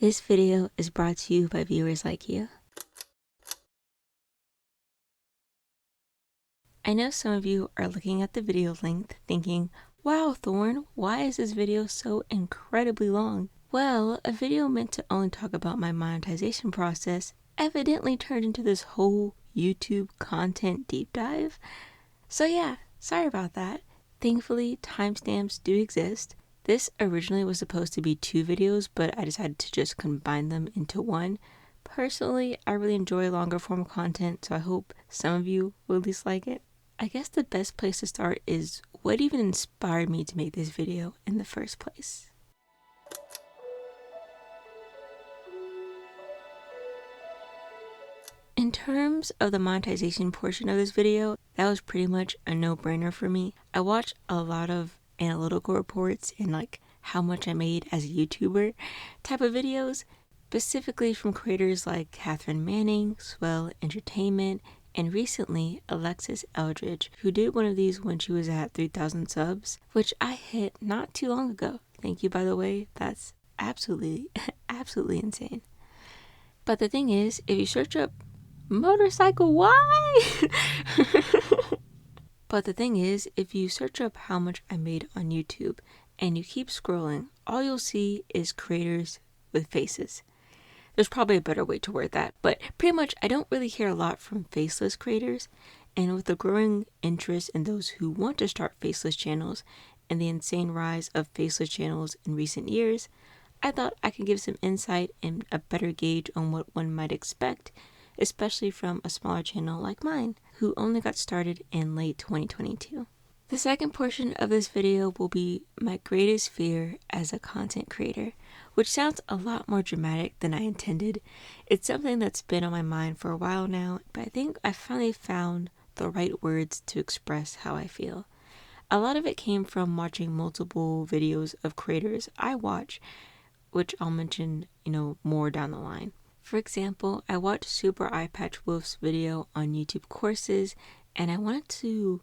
This video is brought to you by viewers like you. I know some of you are looking at the video length thinking, wow, Thorn, why is this video so incredibly long? Well, a video meant to only talk about my monetization process evidently turned into this whole YouTube content deep dive. So yeah, sorry about that. Thankfully, timestamps do exist. This originally was supposed to be 2 videos, but I decided to just combine them into one. Personally, I really enjoy longer form content, so I hope some of you will at least like it. I guess the best place to start is what even inspired me to make this video in the first place. In terms of the monetization portion of this video, that was pretty much a no-brainer for me. I watched a lot of analytical reports and like how much I made as a YouTuber type of videos, specifically from creators like Cathrin Manning, Swell Entertainment, and recently Alexis Eldridge, who did one of these when she was at 3,000 subs, which I hit not too long ago. Thank you, by the way. That's absolutely insane. But the thing is, if you search up motorcycle, why? But the thing is, if you search up how much I made on YouTube and you keep scrolling, all you'll see is creators with faces. There's probably a better way to word that, but pretty much I don't really hear a lot from faceless creators, and with the growing interest in those who want to start faceless channels and the insane rise of faceless channels in recent years, I thought I could give some insight and a better gauge on what one might expect, especially from a smaller channel like mine, who only got started in late 2022. The second portion of this video will be my greatest fear as a content creator, which sounds a lot more dramatic than I intended. It's something that's been on my mind for a while now, but I think I finally found the right words to express how I feel. A lot of it came from watching multiple videos of creators I watch, which I'll mention, more down the line. For example, I watched Super Eye Patch Wolf's video on YouTube courses, and I wanted to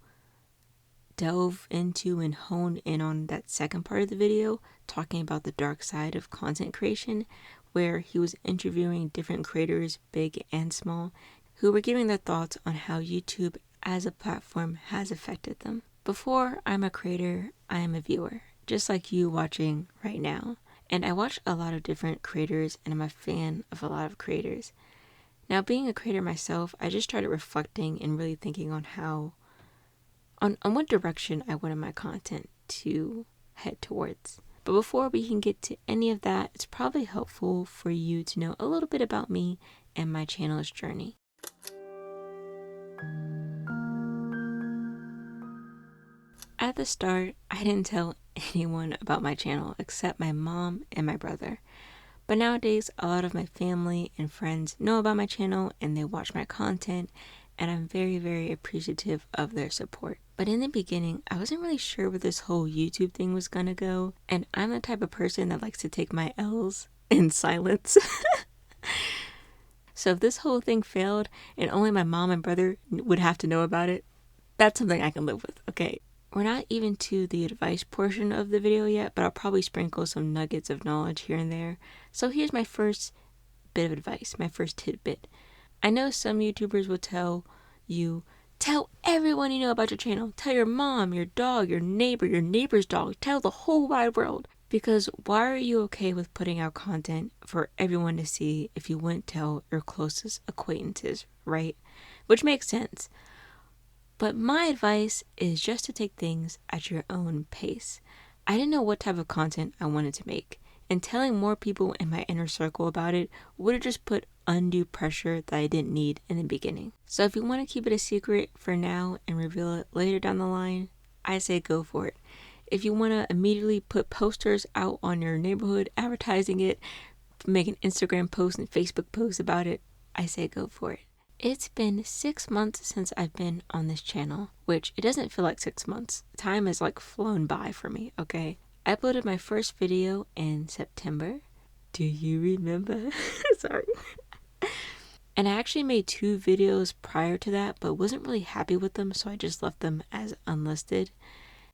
delve into and hone in on that second part of the video, talking about the dark side of content creation, where he was interviewing different creators, big and small, who were giving their thoughts on how YouTube as a platform has affected them. Before I'm a creator, I am a viewer, just like you watching right now. And I watch a lot of different creators, and I'm a fan of a lot of creators. Now, being a creator myself, I just started reflecting and really thinking on on what direction I wanted my content to head towards. But before we can get to any of that, it's probably helpful for you to know a little bit about me and my channel's journey. At the start, I didn't tell anyone about my channel except my mom and my brother. But nowadays, a lot of my family and friends know about my channel and they watch my content, and I'm very, very appreciative of their support. But in the beginning, I wasn't really sure where this whole YouTube thing was gonna go, and I'm the type of person that likes to take my L's in silence. So if this whole thing failed and only my mom and brother would have to know about it, that's something I can live with, okay? We're not even to the advice portion of the video yet, but I'll probably sprinkle some nuggets of knowledge here and there. So here's my first bit of advice, my first tidbit. I know some YouTubers will tell you, tell everyone you know about your channel. Tell your mom, your dog, your neighbor, your neighbor's dog. Tell the whole wide world. Because why are you okay with putting out content for everyone to see if you wouldn't tell your closest acquaintances, right? Which makes sense. But my advice is just to take things at your own pace. I didn't know what type of content I wanted to make, and telling more people in my inner circle about it would have just put undue pressure that I didn't need in the beginning. So if you want to keep it a secret for now and reveal it later down the line, I say go for it. If you want to immediately put posters out on your neighborhood advertising it, make an Instagram post and Facebook post about it, I say go for it. It's been 6 months since I've been on this channel, which it doesn't feel like 6 months. Time has flown by for me, okay? I uploaded my first video in September. Do you remember? Sorry. And I actually made 2 videos prior to that, but wasn't really happy with them, so I just left them as unlisted.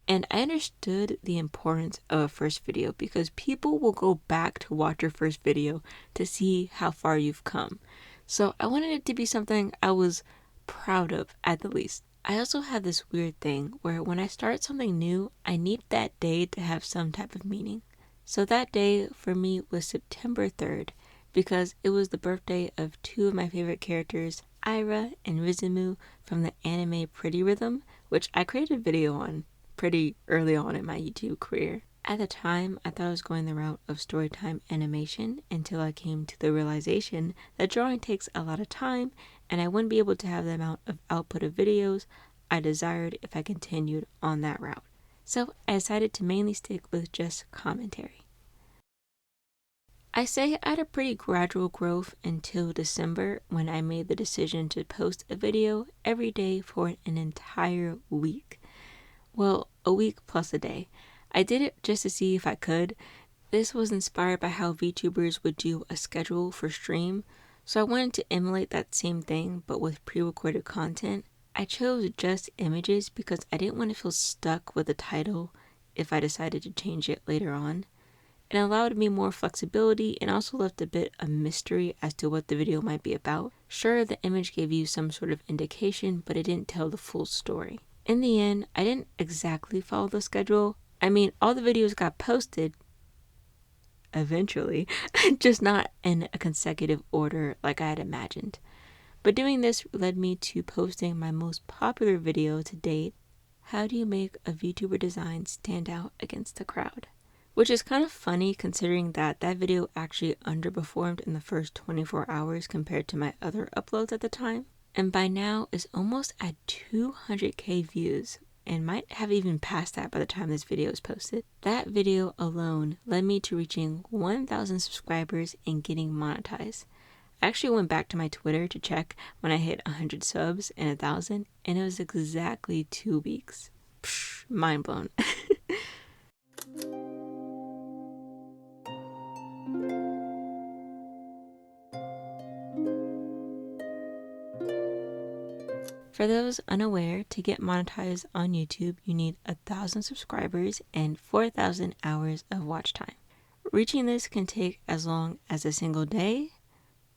And I understood the importance of a first video because people will go back to watch your first video to see how far you've come. So I wanted it to be something I was proud of at the least. I also have this weird thing where when I start something new, I need that day to have some type of meaning. So that day for me was September 3rd because it was the birthday of two of my favorite characters, Ira and Rizumu from the anime Pretty Rhythm, which I created a video on pretty early on in my YouTube career. At the time, I thought I was going the route of storytime animation until I came to the realization that drawing takes a lot of time and I wouldn't be able to have the amount of output of videos I desired if I continued on that route. So I decided to mainly stick with just commentary. I say I had a pretty gradual growth until December when I made the decision to post a video every day for an entire week. Well, a week plus a day. I did it just to see if I could. This was inspired by how VTubers would do a schedule for stream, so I wanted to emulate that same thing but with pre-recorded content. I chose just images because I didn't want to feel stuck with the title if I decided to change it later on. It allowed me more flexibility and also left a bit of mystery as to what the video might be about. Sure, the image gave you some sort of indication, but it didn't tell the full story. In the end, I didn't exactly follow the schedule. I mean, all the videos got posted eventually, just not in a consecutive order like I had imagined. But doing this led me to posting my most popular video to date, How do you make a VTuber design stand out against the crowd? Which is kind of funny considering that video actually underperformed in the first 24 hours compared to my other uploads at the time. And by now is almost at 200k views and might have even passed that by the time this video is posted. That video alone led me to reaching 1,000 subscribers and getting monetized. I actually went back to my Twitter to check when I hit 100 subs and 1,000, and it was exactly 2 weeks. Psh, mind blown. For those unaware, to get monetized on YouTube, you need 1,000 subscribers and 4,000 hours of watch time. Reaching this can take as long as a single day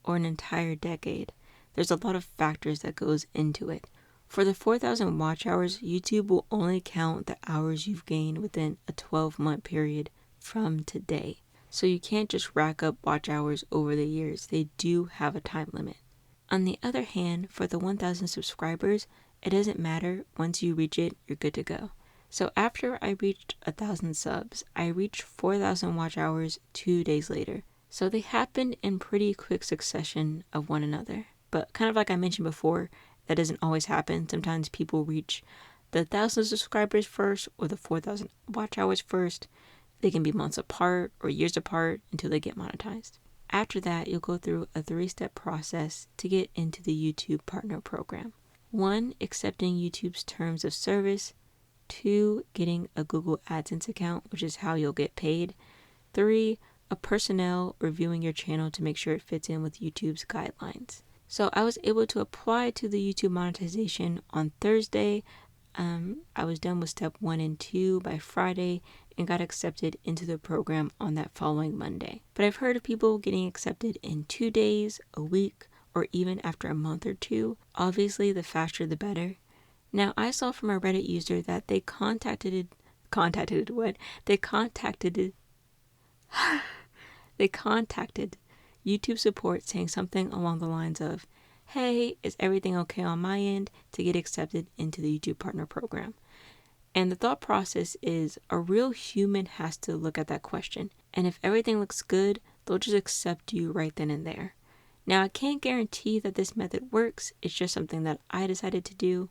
or an entire decade. There's a lot of factors that goes into it. For the 4,000 watch hours, YouTube will only count the hours you've gained within a 12-month period from today. So you can't just rack up watch hours over the years. They do have a time limit. On the other hand, for the 1,000 subscribers, it doesn't matter. Once you reach it, you're good to go. So after I reached 1,000 subs, I reached 4,000 watch hours 2 days later. So they happened in pretty quick succession of one another. But kind of like I mentioned before, that doesn't always happen. Sometimes people reach the 1,000 subscribers first or the 4,000 watch hours first. They can be months apart or years apart until they get monetized. After that, you'll go through a 3-step process to get into the YouTube Partner Program. 1, accepting YouTube's terms of service. 2, getting a Google AdSense account, which is how you'll get paid. 3, a personnel reviewing your channel to make sure it fits in with YouTube's guidelines. So I was able to apply to the YouTube monetization on Thursday. I was done with step 1 and 2 by Friday and got accepted into the program on that following Monday. But I've heard of people getting accepted in 2 days, a week, or even after a month or 2. Obviously, the faster the better. Now, I saw from a Reddit user that they contacted YouTube support saying something along the lines of, "Hey, is everything okay on my end?" to get accepted into the YouTube Partner Program. And the thought process is a real human has to look at that question. And if everything looks good, they'll just accept you right then and there. Now, I can't guarantee that this method works. It's just something that I decided to do.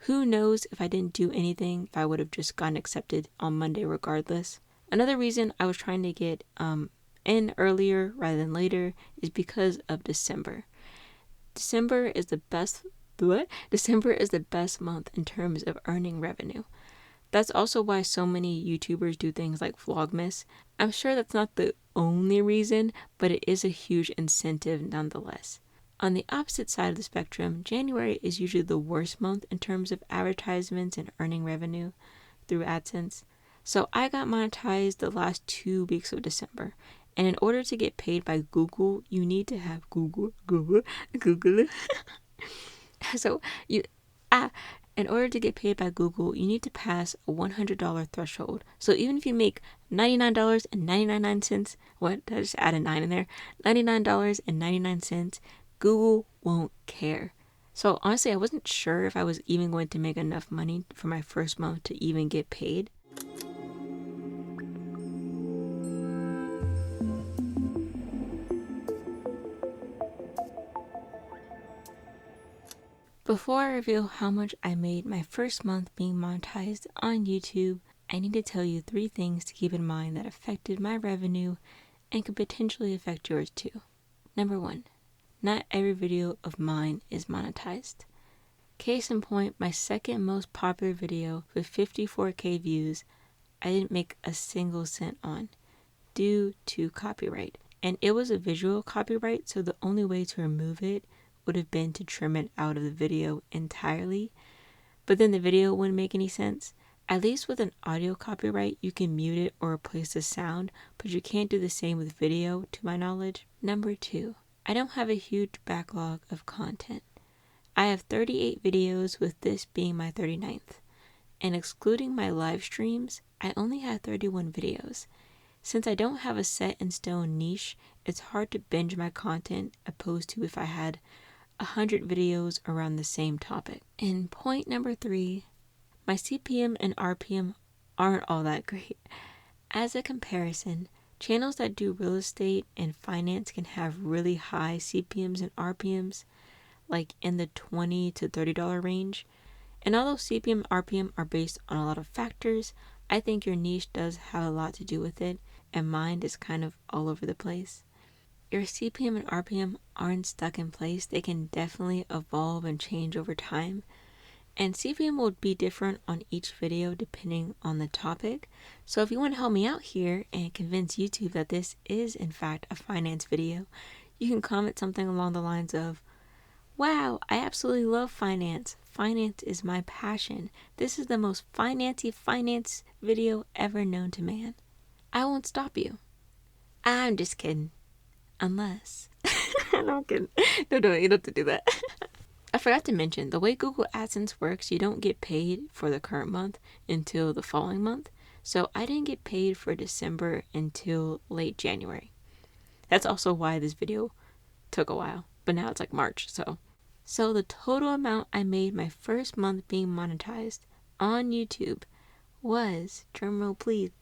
Who knows if I didn't do anything, if I would have just gotten accepted on Monday regardless. Another reason I was trying to get in earlier rather than later is because of December. December is the best month in terms of earning revenue. That's also why so many YouTubers do things like Vlogmas. I'm sure that's not the only reason, but it is a huge incentive nonetheless. On the opposite side of the spectrum, January is usually the worst month in terms of advertisements and earning revenue. through AdSense. So I got monetized the last 2 weeks of December. And in order to get paid by Google, you need to have Google. So you, in order to get paid by Google, you need to pass a $100 threshold. So even if you make $99.99, what? Did I just add a 9 in there? $99.99, Google won't care. So honestly, I wasn't sure if I was even going to make enough money for my first month to even get paid. Before I reveal how much I made my first month being monetized on YouTube, I need to tell you 3 things to keep in mind that affected my revenue and could potentially affect yours too. Number 1, not every video of mine is monetized. Case in point, my second most popular video with 54K views, I didn't make a single cent on due to copyright. And it was a visual copyright, so the only way to remove it would have been to trim it out of the video entirely. But then the video wouldn't make any sense. At least with an audio copyright, you can mute it or replace the sound, but you can't do the same with video, to my knowledge. Number 2, I don't have a huge backlog of content. I have 38 videos, with this being my 39th. And excluding my live streams, I only have 31 videos. Since I don't have a set in stone niche, it's hard to binge my content opposed to if I had 100 videos around the same topic. And point number 3, my CPM and RPM aren't all that great. As a comparison, channels that do real estate and finance can have really high CPMs and RPMs, like in the $20 to $30 range. And although CPM and RPM are based on a lot of factors, I think your niche does have a lot to do with it, and mine is kind of all over the place. Your CPM and RPM aren't stuck in place. They can definitely evolve and change over time. And CPM will be different on each video depending on the topic. So if you want to help me out here and convince YouTube that this is in fact a finance video, you can comment something along the lines of, "Wow, I absolutely love finance. Finance is my passion. This is the most financy finance video ever known to man." I won't stop you. I'm just kidding. Unless. No, I'm kidding. No, you don't have to do that. I forgot to mention, the way Google AdSense works, you don't get paid for the current month until the following month. So I didn't get paid for December until late January. That's also why this video took a while. But now it's like March, So the total amount I made my first month being monetized on YouTube was, drumroll please,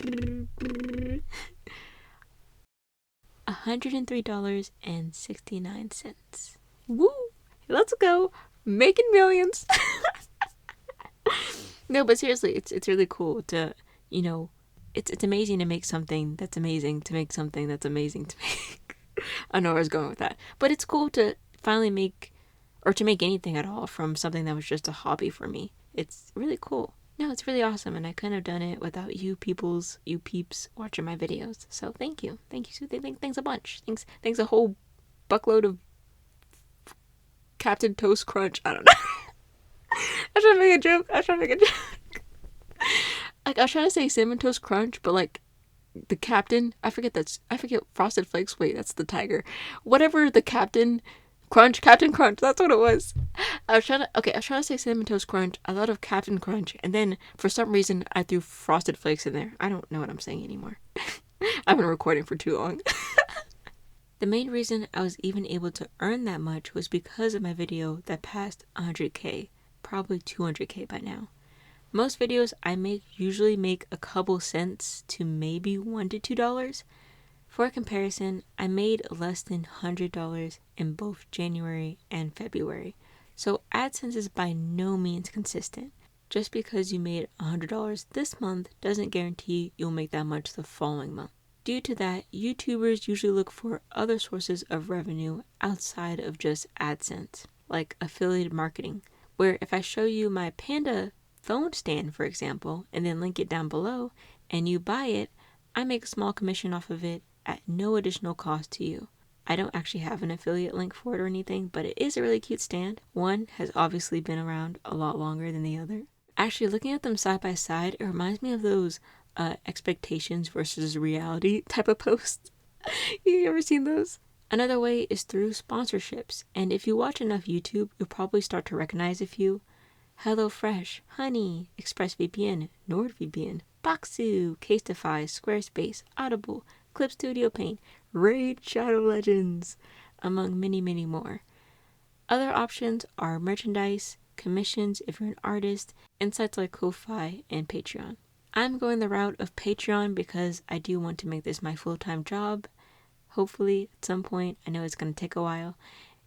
$103.69. Woo! Let's go! Making millions! No, but seriously, it's really cool to, it's amazing to make something that's amazing, to make something that's amazing to make. I know where I was going with that. But it's cool to finally make, or to make anything at all from something that was just a hobby for me. It's really cool. No, it's really awesome, and I couldn't have done it without you peeps watching my videos. So thank you, Sue. Thanks a bunch. Thanks a whole buckload of Captain Toast Crunch. I don't know. I was trying to make a joke. Like, I was trying to say Cinnamon Toast Crunch, but like the Captain, I forget Frosted Flakes. Wait, that's the tiger. Whatever the Captain Crunch, that's what it was. I was trying to say Cinnamon Toast Crunch. I thought of Captain Crunch, and then for some reason I threw Frosted Flakes in there. I don't know what I'm saying anymore. I've been recording for too long. The main reason I was even able to earn that much was because of my video that passed 100K, probably 200K by now. Most videos I make usually make a couple cents to maybe $1 to $2. For comparison, I made less than $100 in both January and February. So AdSense is by no means consistent. Just because you made $100 this month doesn't guarantee you'll make that much the following month. Due to that, YouTubers usually look for other sources of revenue outside of just AdSense, like affiliate marketing, where if I show you my Panda phone stand, for example, and then link it down below, and you buy it, I make a small commission off of it at no additional cost to you. I don't actually have an affiliate link for it or anything, but it is a really cute stand. One has obviously been around a lot longer than the other. Actually, looking at them side by side, it reminds me of those expectations versus reality type of posts. You ever seen those? Another way is through sponsorships, and if you watch enough YouTube, you'll probably start to recognize a few. HelloFresh, Honey, ExpressVPN, NordVPN, Boxu, Casetify, Squarespace, Audible, Clip Studio Paint, Raid Shadow Legends, among many, many more. Other options are merchandise, commissions if you're an artist, and sites like Ko-Fi and Patreon. I'm going the route of Patreon because I do want to make this my full-time job. Hopefully, at some point. I know it's going to take a while.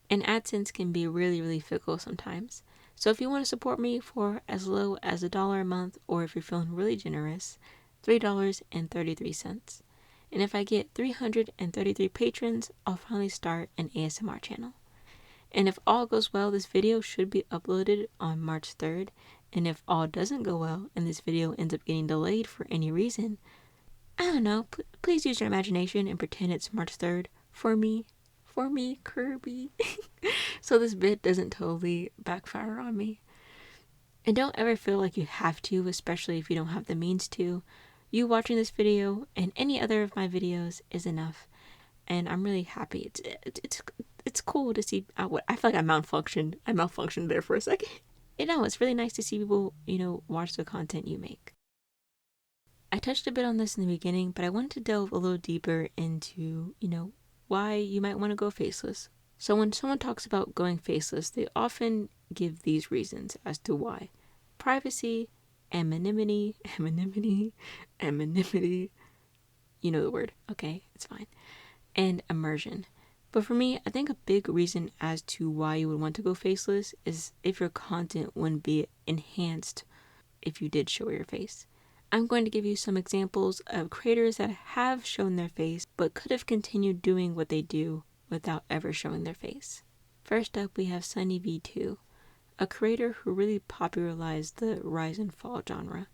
And AdSense can be really, really fickle sometimes. So if you want to support me for as low as $1 a month, or if you're feeling really generous, $3.33. And if I get 333 patrons, I'll finally start an ASMR channel. And if all goes well, this video should be uploaded on March 3rd. And if all doesn't go well and this video ends up getting delayed for any reason, I don't know, please use your imagination and pretend it's March 3rd for me. For me, Kirby. So this bit doesn't totally backfire on me. And don't ever feel like you have to, especially if you don't have the means to. You watching this video and any other of my videos is enough. And I'm really happy. It's cool to see. I feel like I malfunctioned there for a second. It's really nice to see people, watch the content you make. I touched a bit on this in the beginning, but I wanted to delve a little deeper into, why you might want to go faceless. So when someone talks about going faceless, they often give these reasons as to why. Privacy, anonymity, you know the word, okay, it's fine, and immersion. But for me, I think a big reason as to why you would want to go faceless is if your content wouldn't be enhanced if you did show your face. I'm going to give you some examples of creators that have shown their face but could have continued doing what they do without ever showing their face. First up, we have SunnyV2, a creator who really popularized the rise and fall genre,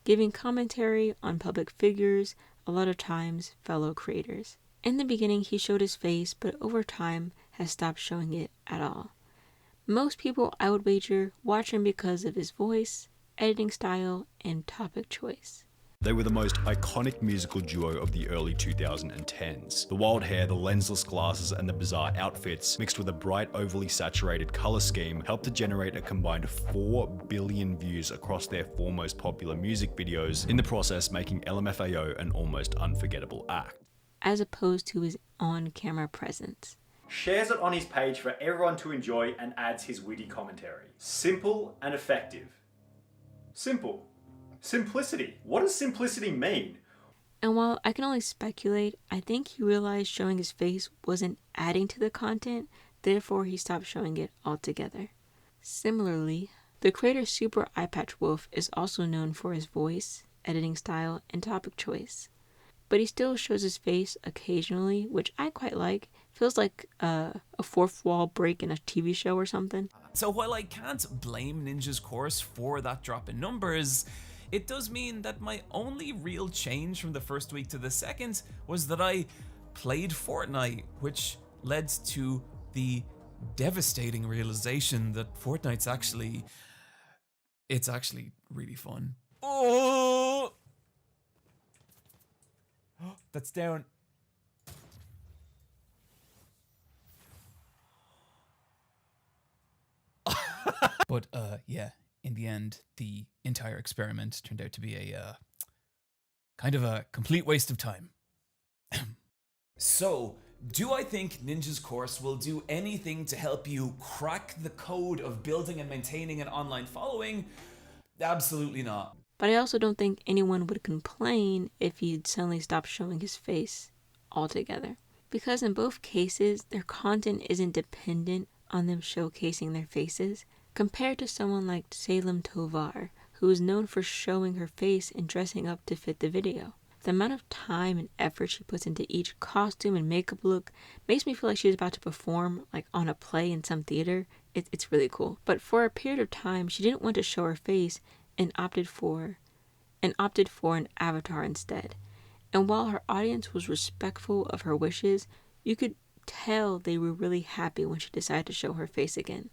giving commentary on public figures, a lot of times fellow creators. In the beginning, he showed his face, but over time has stopped showing it at all. Most people, I would wager, watch him because of his voice, editing style, and topic choice. They were the most iconic musical duo of the early 2010s. The wild hair, the lensless glasses, and the bizarre outfits, mixed with a bright, overly saturated color scheme, helped to generate a combined 4 billion views across their 4 most popular music videos, in the process making LMFAO an almost unforgettable act. As opposed to his on-camera presence. Shares it on his page for everyone to enjoy and adds his witty commentary. Simple and effective. Simple. Simplicity. What does simplicity mean? And while I can only speculate, I think he realized showing his face wasn't adding to the content, therefore he stopped showing it altogether. Similarly, the creator Super Eyepatch Wolf is also known for his voice, editing style, and topic choice. But he still shows his face occasionally, which I quite like. Feels like a fourth wall break in a TV show or something. So while I can't blame Ninja's course for that drop in numbers, it does mean that my only real change from the first week to the second was that I played Fortnite, which led to the devastating realization that Fortnite's actually really fun. Oh! That's down. But yeah, in the end, the entire experiment turned out to be a kind of a complete waste of time. So, do I think Ninja's course will do anything to help you crack the code of building and maintaining an online following? Absolutely not. But I also don't think anyone would complain if he'd suddenly stop showing his face altogether. Because in both cases, their content isn't dependent on them showcasing their faces, compared to someone like Salem Tovar, who is known for showing her face and dressing up to fit the video. The amount of time and effort she puts into each costume and makeup look makes me feel like she's about to perform like on a play in some theater. It's really cool. But for a period of time, she didn't want to show her face and opted for an avatar instead. And while her audience was respectful of her wishes, you could tell they were really happy when she decided to show her face again.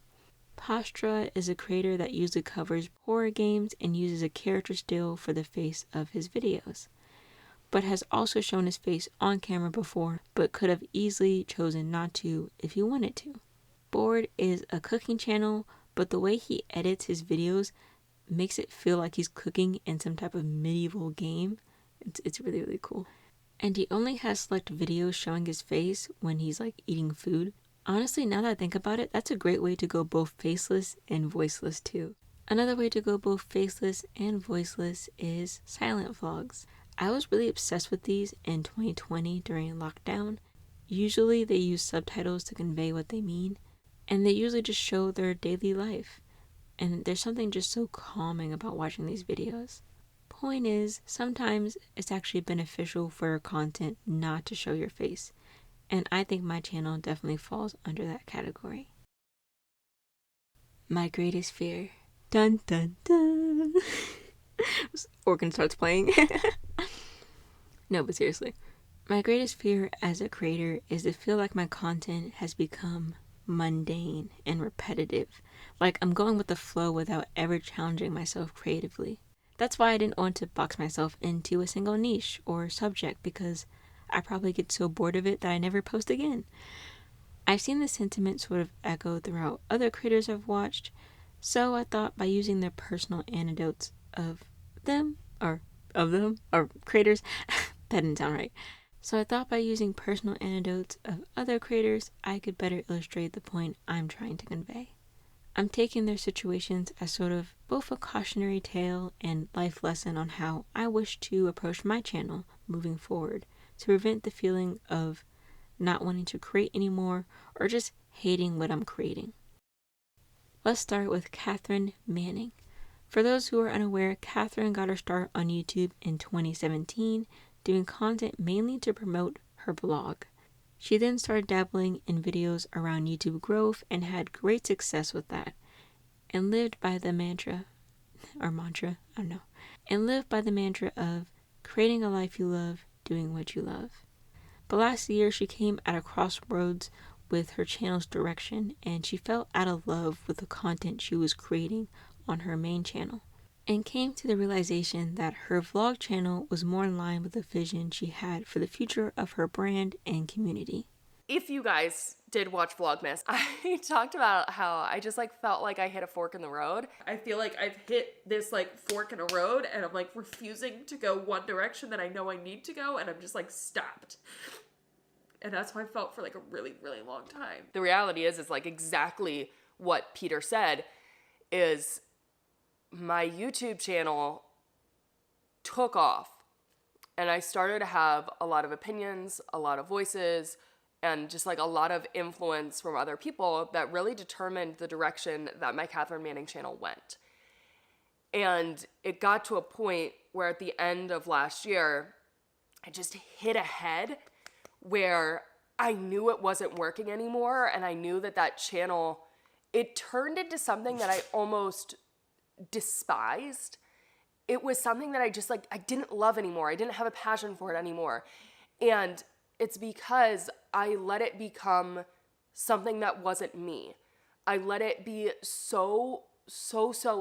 Pastra is a creator that usually covers horror games and uses a character still for the face of his videos, but has also shown his face on camera before, but could have easily chosen not to if he wanted to. Bored is a cooking channel, but the way he edits his videos makes it feel like he's cooking in some type of medieval game. It's really, really cool. And he only has select videos showing his face when he's like eating food. Honestly, now that I think about it, that's a great way to go both faceless and voiceless too. Another way to go both faceless and voiceless is silent vlogs. I was really obsessed with these in 2020 during lockdown. Usually they use subtitles to convey what they mean, and they usually just show their daily life. And there's something just so calming about watching these videos. Point is, sometimes it's actually beneficial for your content not to show your face, and I think my channel definitely falls under that category. My greatest fear. Dun dun dun. Organ starts playing. No, but seriously. My greatest fear as a creator is to feel like my content has become mundane and repetitive. Like I'm going with the flow without ever challenging myself creatively. That's why I didn't want to box myself into a single niche or subject, because I probably get so bored of it that I never post again. I've seen this sentiment sort of echo throughout other creators I've watched, so I thought by using their personal anecdotes of them, or creators, that didn't sound right. So I thought by using personal anecdotes of other creators, I could better illustrate the point I'm trying to convey. I'm taking their situations as sort of both a cautionary tale and life lesson on how I wish to approach my channel moving forward to prevent the feeling of not wanting to create anymore or just hating what I'm creating. Let's start with Cathrin Manning. For those who are unaware, Cathrin got her start on YouTube in 2017, doing content mainly to promote her blog. She then started dabbling in videos around YouTube growth and had great success with that, and lived by the mantra of creating a life you love, doing what you love. But last year she came at a crossroads with her channel's direction, and she fell out of love with the content she was creating on her main channel, and came to the realization that her vlog channel was more in line with the vision she had for the future of her brand and community. If you guys did watch Vlogmas, I talked about how I just felt like I hit a fork in the road. I feel like I've hit this fork in a road and I'm refusing to go one direction that I know I need to go, and I'm just stopped. And that's how I felt for a really, really long time. The reality is exactly what Peter said, is my YouTube channel took off and I started to have a lot of opinions, a lot of voices, and just a lot of influence from other people that really determined the direction that my Cathrin Manning channel went. And it got to a point where at the end of last year, I just hit a head where I knew it wasn't working anymore, and I knew that channel, it turned into something that I almost despised. It was something that I just I didn't love anymore. I didn't have a passion for it anymore. And it's because I let it become something that wasn't me. I let it be so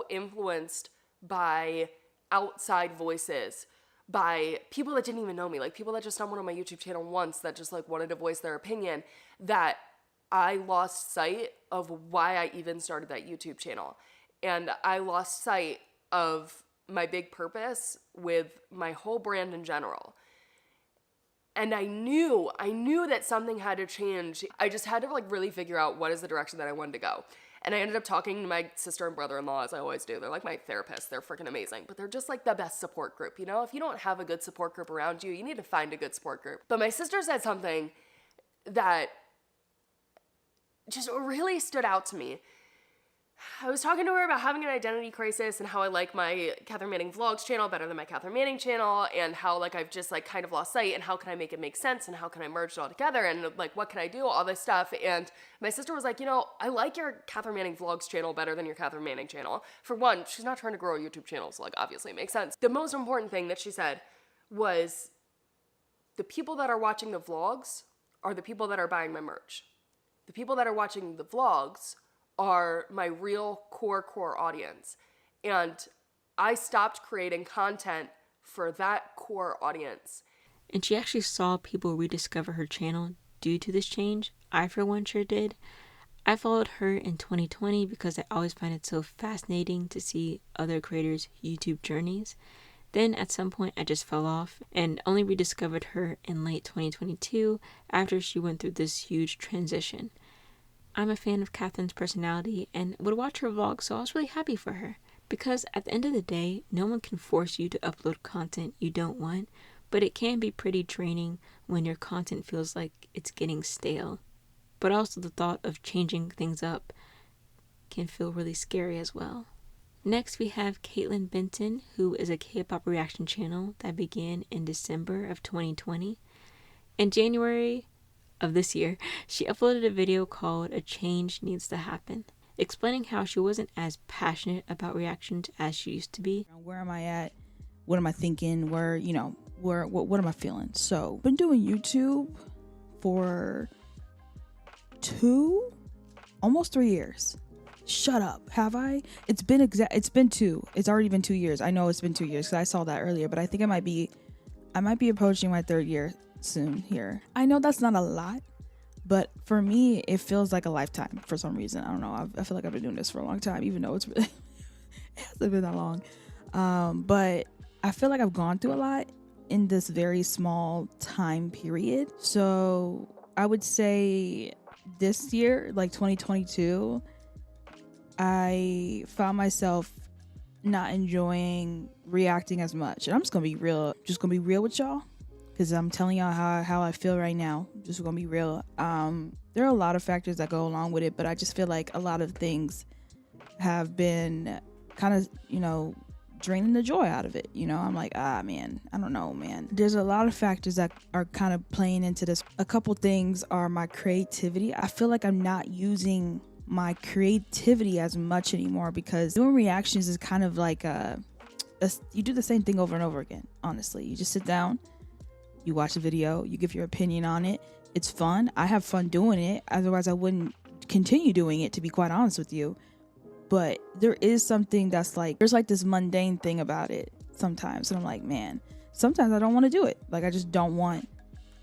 influenced by outside voices, by people that didn't even know me, people that just stumbled on my YouTube channel once that just wanted to voice their opinion, that I lost sight of why I even started that YouTube channel. And I lost sight of my big purpose with my whole brand in general. And I knew that something had to change. I just had to really figure out what is the direction that I wanted to go. And I ended up talking to my sister and brother-in-law, as I always do. They're my therapists. They're freaking amazing. But they're just the best support group. You know, if you don't have a good support group around you, you need to find a good support group. But my sister said something that just really stood out to me. I was talking to her about having an identity crisis and how I like my Cathrin Manning Vlogs channel better than my Cathrin Manning channel, and how I've just kind of lost sight, and how can I make it make sense, and how can I merge it all together, and what can I do, all this stuff. And my sister was I like your Cathrin Manning Vlogs channel better than your Cathrin Manning channel. For one, she's not trying to grow a YouTube channel, so obviously it makes sense. The most important thing that she said was, the people that are watching the vlogs are the people that are buying my merch. The people that are watching the vlogs are my real core audience. And I stopped creating content for that core audience. And she actually saw people rediscover her channel due to this change. I, for one, sure did. I followed her in 2020 because I always find it so fascinating to see other creators' YouTube journeys. Then at some point I just fell off and only rediscovered her in late 2022 after she went through this huge transition. I'm a fan of Cathrin's personality and would watch her vlog, so I was really happy for her. Because at the end of the day, no one can force you to upload content you don't want, but it can be pretty draining when your content feels like it's getting stale. But also the thought of changing things up can feel really scary as well. Next we have Benson, who is a K-pop reaction channel that began in December of 2020. In January of this year, she uploaded a video called "A Change Needs to Happen," explaining how she wasn't as passionate about reactions as she used to be. Where am I at? What am I thinking? What am I feeling? So, been doing YouTube for almost 3 years. Shut up. Have I? It's already been 2 years. I know it's been 2 years because I saw that earlier, but I think I might be approaching my 3rd year soon here. I know that's not a lot, but for me, it feels like a lifetime for some reason. I don't know. I feel like I've been doing this for a long time, even though it's really, it hasn't been that long. But I feel like I've gone through a lot in this very small time period. So I would say this year, like 2022, I found myself not enjoying reacting as much. And I'm just gonna be real with y'all, because I'm telling y'all how I feel right now. Just gonna be real. There are a lot of factors that go along with it, but I just feel like a lot of things have been kind of, draining the joy out of it. I'm like, man, I don't know, man. There's a lot of factors that are kind of playing into this. A couple things are my creativity. I feel like I'm not using my creativity as much anymore, because doing reactions is kind of like you do the same thing over and over again. Honestly, you just sit down, you watch a video, you give your opinion on it. It's fun. I have fun doing it. Otherwise I wouldn't continue doing it, to be quite honest with you. But there is something that's like, there's like this mundane thing about it sometimes. And I'm like, man, sometimes I don't want to do it. Like, I just don't want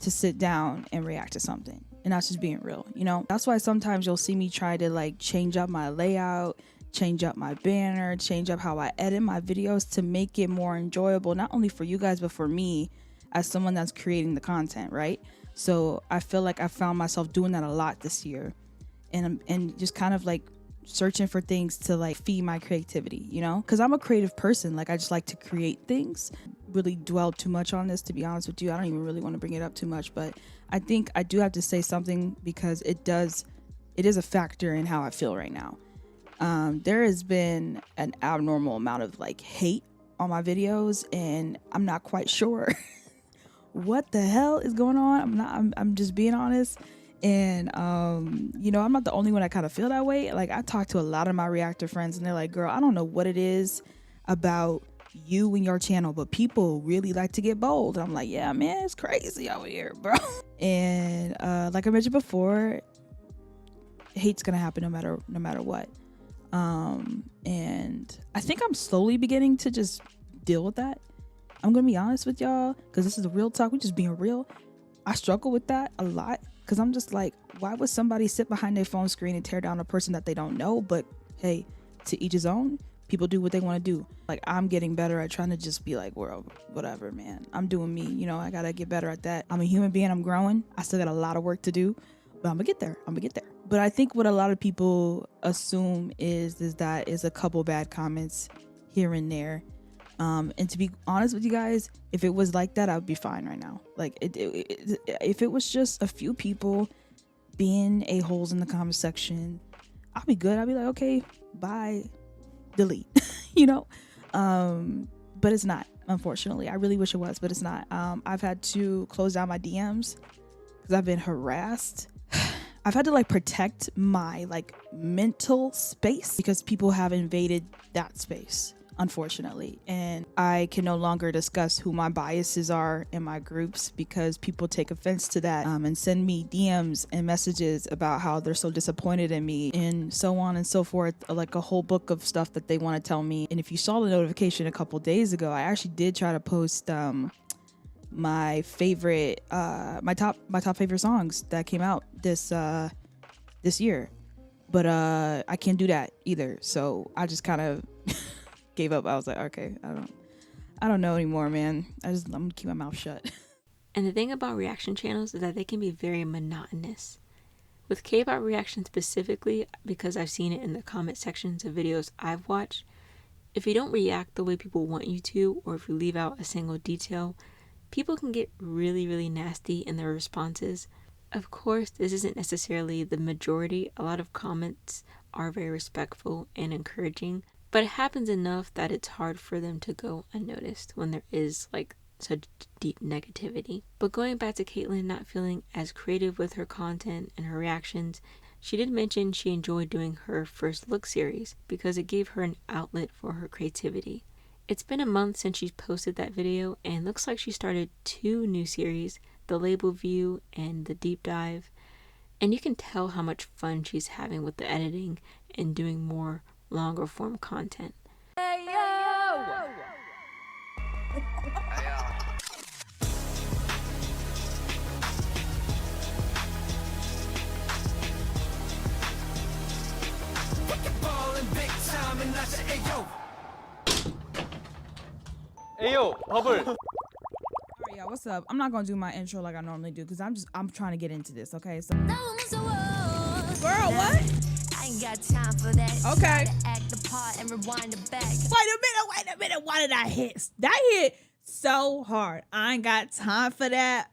to sit down and react to something. And that's just being real, That's why sometimes you'll see me try to like change up my layout, change up my banner, change up how I edit my videos to make it more enjoyable, not only for you guys, but for me as someone that's creating the content, right? So I feel like I found myself doing that a lot this year, and just kind of like searching for things to like feed my creativity, because I'm a creative person. Like, I just like to create things. Really dwell too much on this, to be honest with you. I don't even really want to bring it up too much, but I think I do have to say something, because it is a factor in how I feel right now. There has been an abnormal amount of like hate on my videos, and I'm not quite sure what the hell is going on. I'm just being honest. And I'm not the only one that kind of feel that way. Like, I talk to a lot of my reactor friends, and they're like, girl, I don't know what it is about you and your channel, but people really like to get bold. And I'm like, yeah, man, it's crazy over here, bro. And like I mentioned before, hate's gonna happen no matter what. And I think I'm slowly beginning to just deal with that. I'm gonna be honest with y'all, because this is the real talk. We're just being real. I struggle with that a lot, because I'm just like, why would somebody sit behind their phone screen and tear down a person that they don't know? But hey, to each his own. People do what they want to do. Like, I'm getting better at trying to just be like, well, whatever, man. I'm doing me. I gotta get better at that. I'm a human being. I'm growing. I still got a lot of work to do, but I'm gonna get there. But I think what a lot of people assume is that is a couple bad comments here and there. And to be honest with you guys, if it was like that, I would be fine right now. Like, if it was just a few people being a-holes in the comment section, I'll be good. I'll be like, okay, bye, delete, but it's not, unfortunately. I really wish it was, but it's not. I've had to close down my DMs because I've been harassed. I've had to like protect my like mental space because people have invaded that space. unfortunately. And I can no longer discuss who my biases are in my groups because people take offense to that, and send me DMs and messages about how they're so disappointed in me and so on and so forth, like a whole book of stuff that they want to tell me. And if you saw the notification a couple days ago, I actually did try to post my favorite my top favorite songs that came out this year, but I can't do that either, so I just kind of gave up. I was like, okay, I don't know anymore, man. I'm gonna keep my mouth shut. And the thing about reaction channels is that they can be very monotonous. With K-pop reaction specifically, because I've seen it in the comment sections of videos I've watched, if you don't react the way people want you to, or if you leave out a single detail, people can get really, really nasty in their responses. Of course, this isn't necessarily the majority. A lot of comments are very respectful and encouraging, but it happens enough that it's hard for them to go unnoticed when there is like such deep negativity. But going back to Caitlyn not feeling as creative with her content and her reactions, she did mention she enjoyed doing her first look series because it gave her an outlet for her creativity. It's been a month since she's posted that video, and looks like she started 2 new series, the label view and the deep dive, and you can tell how much fun she's having with the editing and doing more longer form content. Hey yo! Ayo, bubble. All right, y'all, what's up? I'm not gonna do my intro like I normally do because I'm trying to get into this. Okay, so girl, what? I ain't got time for that. Okay. Try to act the part and rewind it back. Wait a minute. Why did I hit? That hit so hard. I ain't got time for that.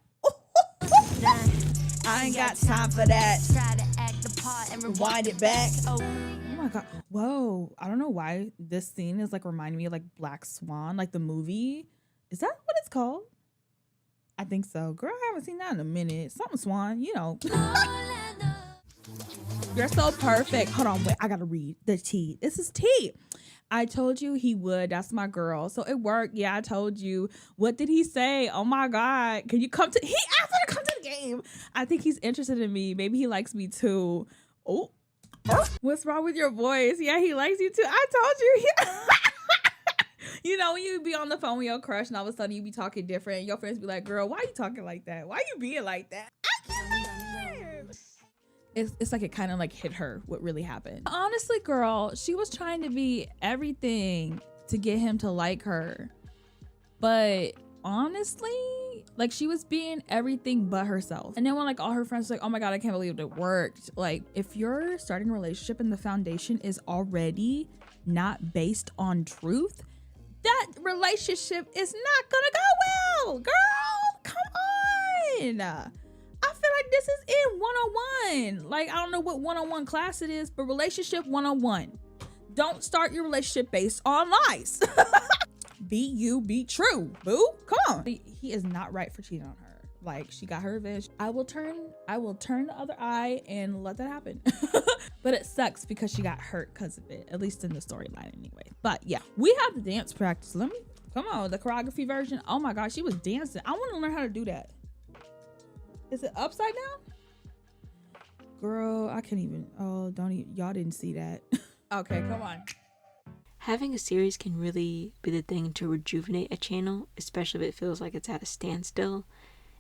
I ain't got time for that. Try to act the part and Rewind it back. Oh. Oh my god. Whoa. I don't know why this scene is like reminding me of like Black Swan, like the movie. Is that what it's called? I think so. Girl, I haven't seen that in a minute. Something Swan, you know. You're so perfect. Hold on, wait. I gotta read the T. This is T. I told you he would. That's my girl. So it worked. Yeah, I told you. What did he say? Oh my God. Can you come to... He asked me to come to the game. I think he's interested in me. Maybe he likes me too. Oh. What's wrong with your voice? Yeah, he likes you too. I told you. You know, when you be on the phone with your crush and all of a sudden you be talking different. Your friends be like, girl, why you talking like that? Why you being like that? I can't believe it's like it kind of like hit her what really happened. Honestly, girl, she was trying to be everything to get him to like her. But honestly, like she was being everything but herself. And then when like all her friends were like, oh my God, I can't believe it worked. Like if you're starting a relationship and the foundation is already not based on truth, that relationship is not gonna go well, girl. Come on. I feel like this is in 101. Like, I don't know what 101 class it is, but relationship 101. Don't start your relationship based on lies. Be you, be true, boo. Come on. He is not right for cheating on her. Like, she got her revenge. I will turn the other eye and let that happen. But it sucks because she got hurt because of it, at least in the storyline anyway. But yeah, we have the dance practice. Come on, the choreography version. Oh my God, she was dancing. I want to learn how to do that. Is it upside down? Girl, I can't even. Oh, don't even. Y'all didn't see that. Okay, come on. Having a series can really be the thing to rejuvenate a channel, especially if it feels like it's at a standstill.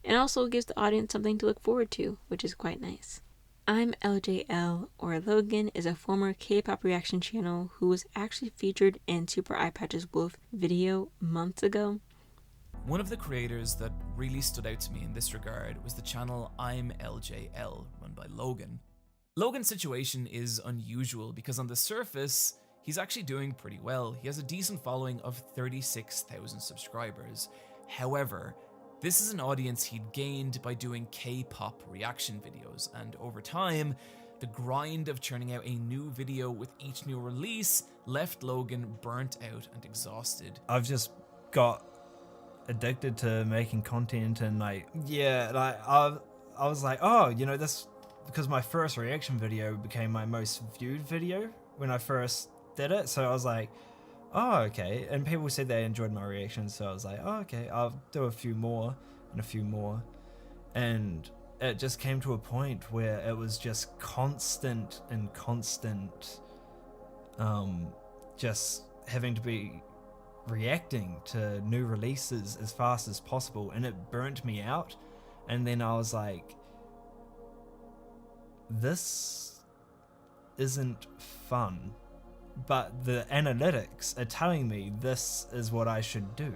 And also gives the audience something to look forward to, which is quite nice. I'm LJL, or Logan is a former K-pop reaction channel who was actually featured in Super Eye Patch's Wolf video months ago. One of the creators that really stood out to me in this regard was the channel I'm LJL, run by Logan. Logan's situation is unusual because on the surface, he's actually doing pretty well. He has a decent following of 36,000 subscribers. However, this is an audience he'd gained by doing K-pop reaction videos, and over time, the grind of churning out a new video with each new release left Logan burnt out and exhausted. I've just got addicted to making content, and I was like, oh, you know, this, because my first reaction video became my most viewed video when I first did it, so I was like, oh, okay. And people said they enjoyed my reactions, so I was like, oh, okay, I'll do a few more and a few more. And it just came to a point where it was just constant, just having to be reacting to new releases as fast as possible, and it burnt me out. And then I was like, this isn't fun, but the analytics are telling me this is what I should do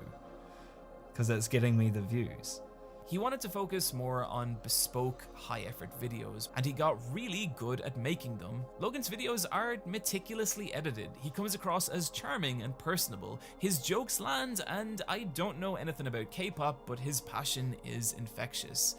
because it's getting me the views. He wanted to focus more on bespoke, high-effort videos, and he got really good at making them. Logan's videos are meticulously edited. He comes across as charming and personable. His jokes land, and I don't know anything about K-pop, but his passion is infectious.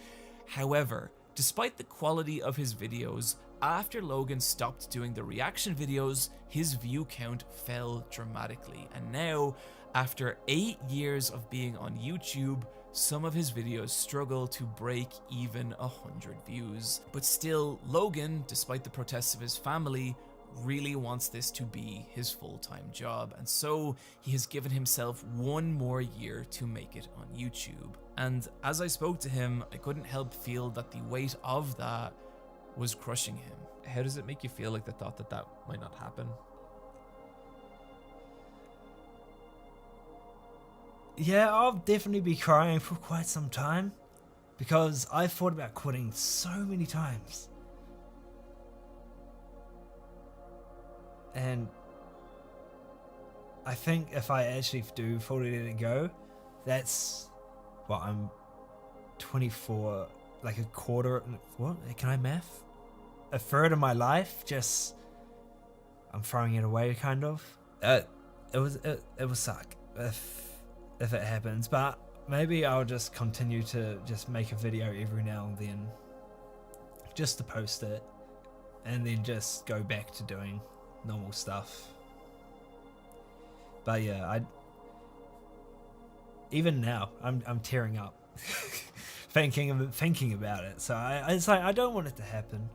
However, despite the quality of his videos, after Logan stopped doing the reaction videos, his view count fell dramatically, and now, after 8 years of being on YouTube, some of his videos struggle to break even 100 views. But still, Logan, despite the protests of his family, really wants this to be his full-time job, and so he has given himself 1 more year to make it on YouTube. And as I spoke to him, I couldn't help feel that the weight of that was crushing him. How does it make you feel, like the thought that that might not happen? Yeah, I'll definitely be crying for quite some time because I thought about quitting so many times. And I think if I actually do fully let it go, that's what I'm 24, like a quarter, what? Can I math? A third of my life, just I'm throwing it away, kind of. It will suck if it happens, but maybe I'll just continue to just make a video every now and then, just to post it, and then just go back to doing normal stuff. But yeah, even now I'm tearing up thinking about it. So it's like I don't want it to happen,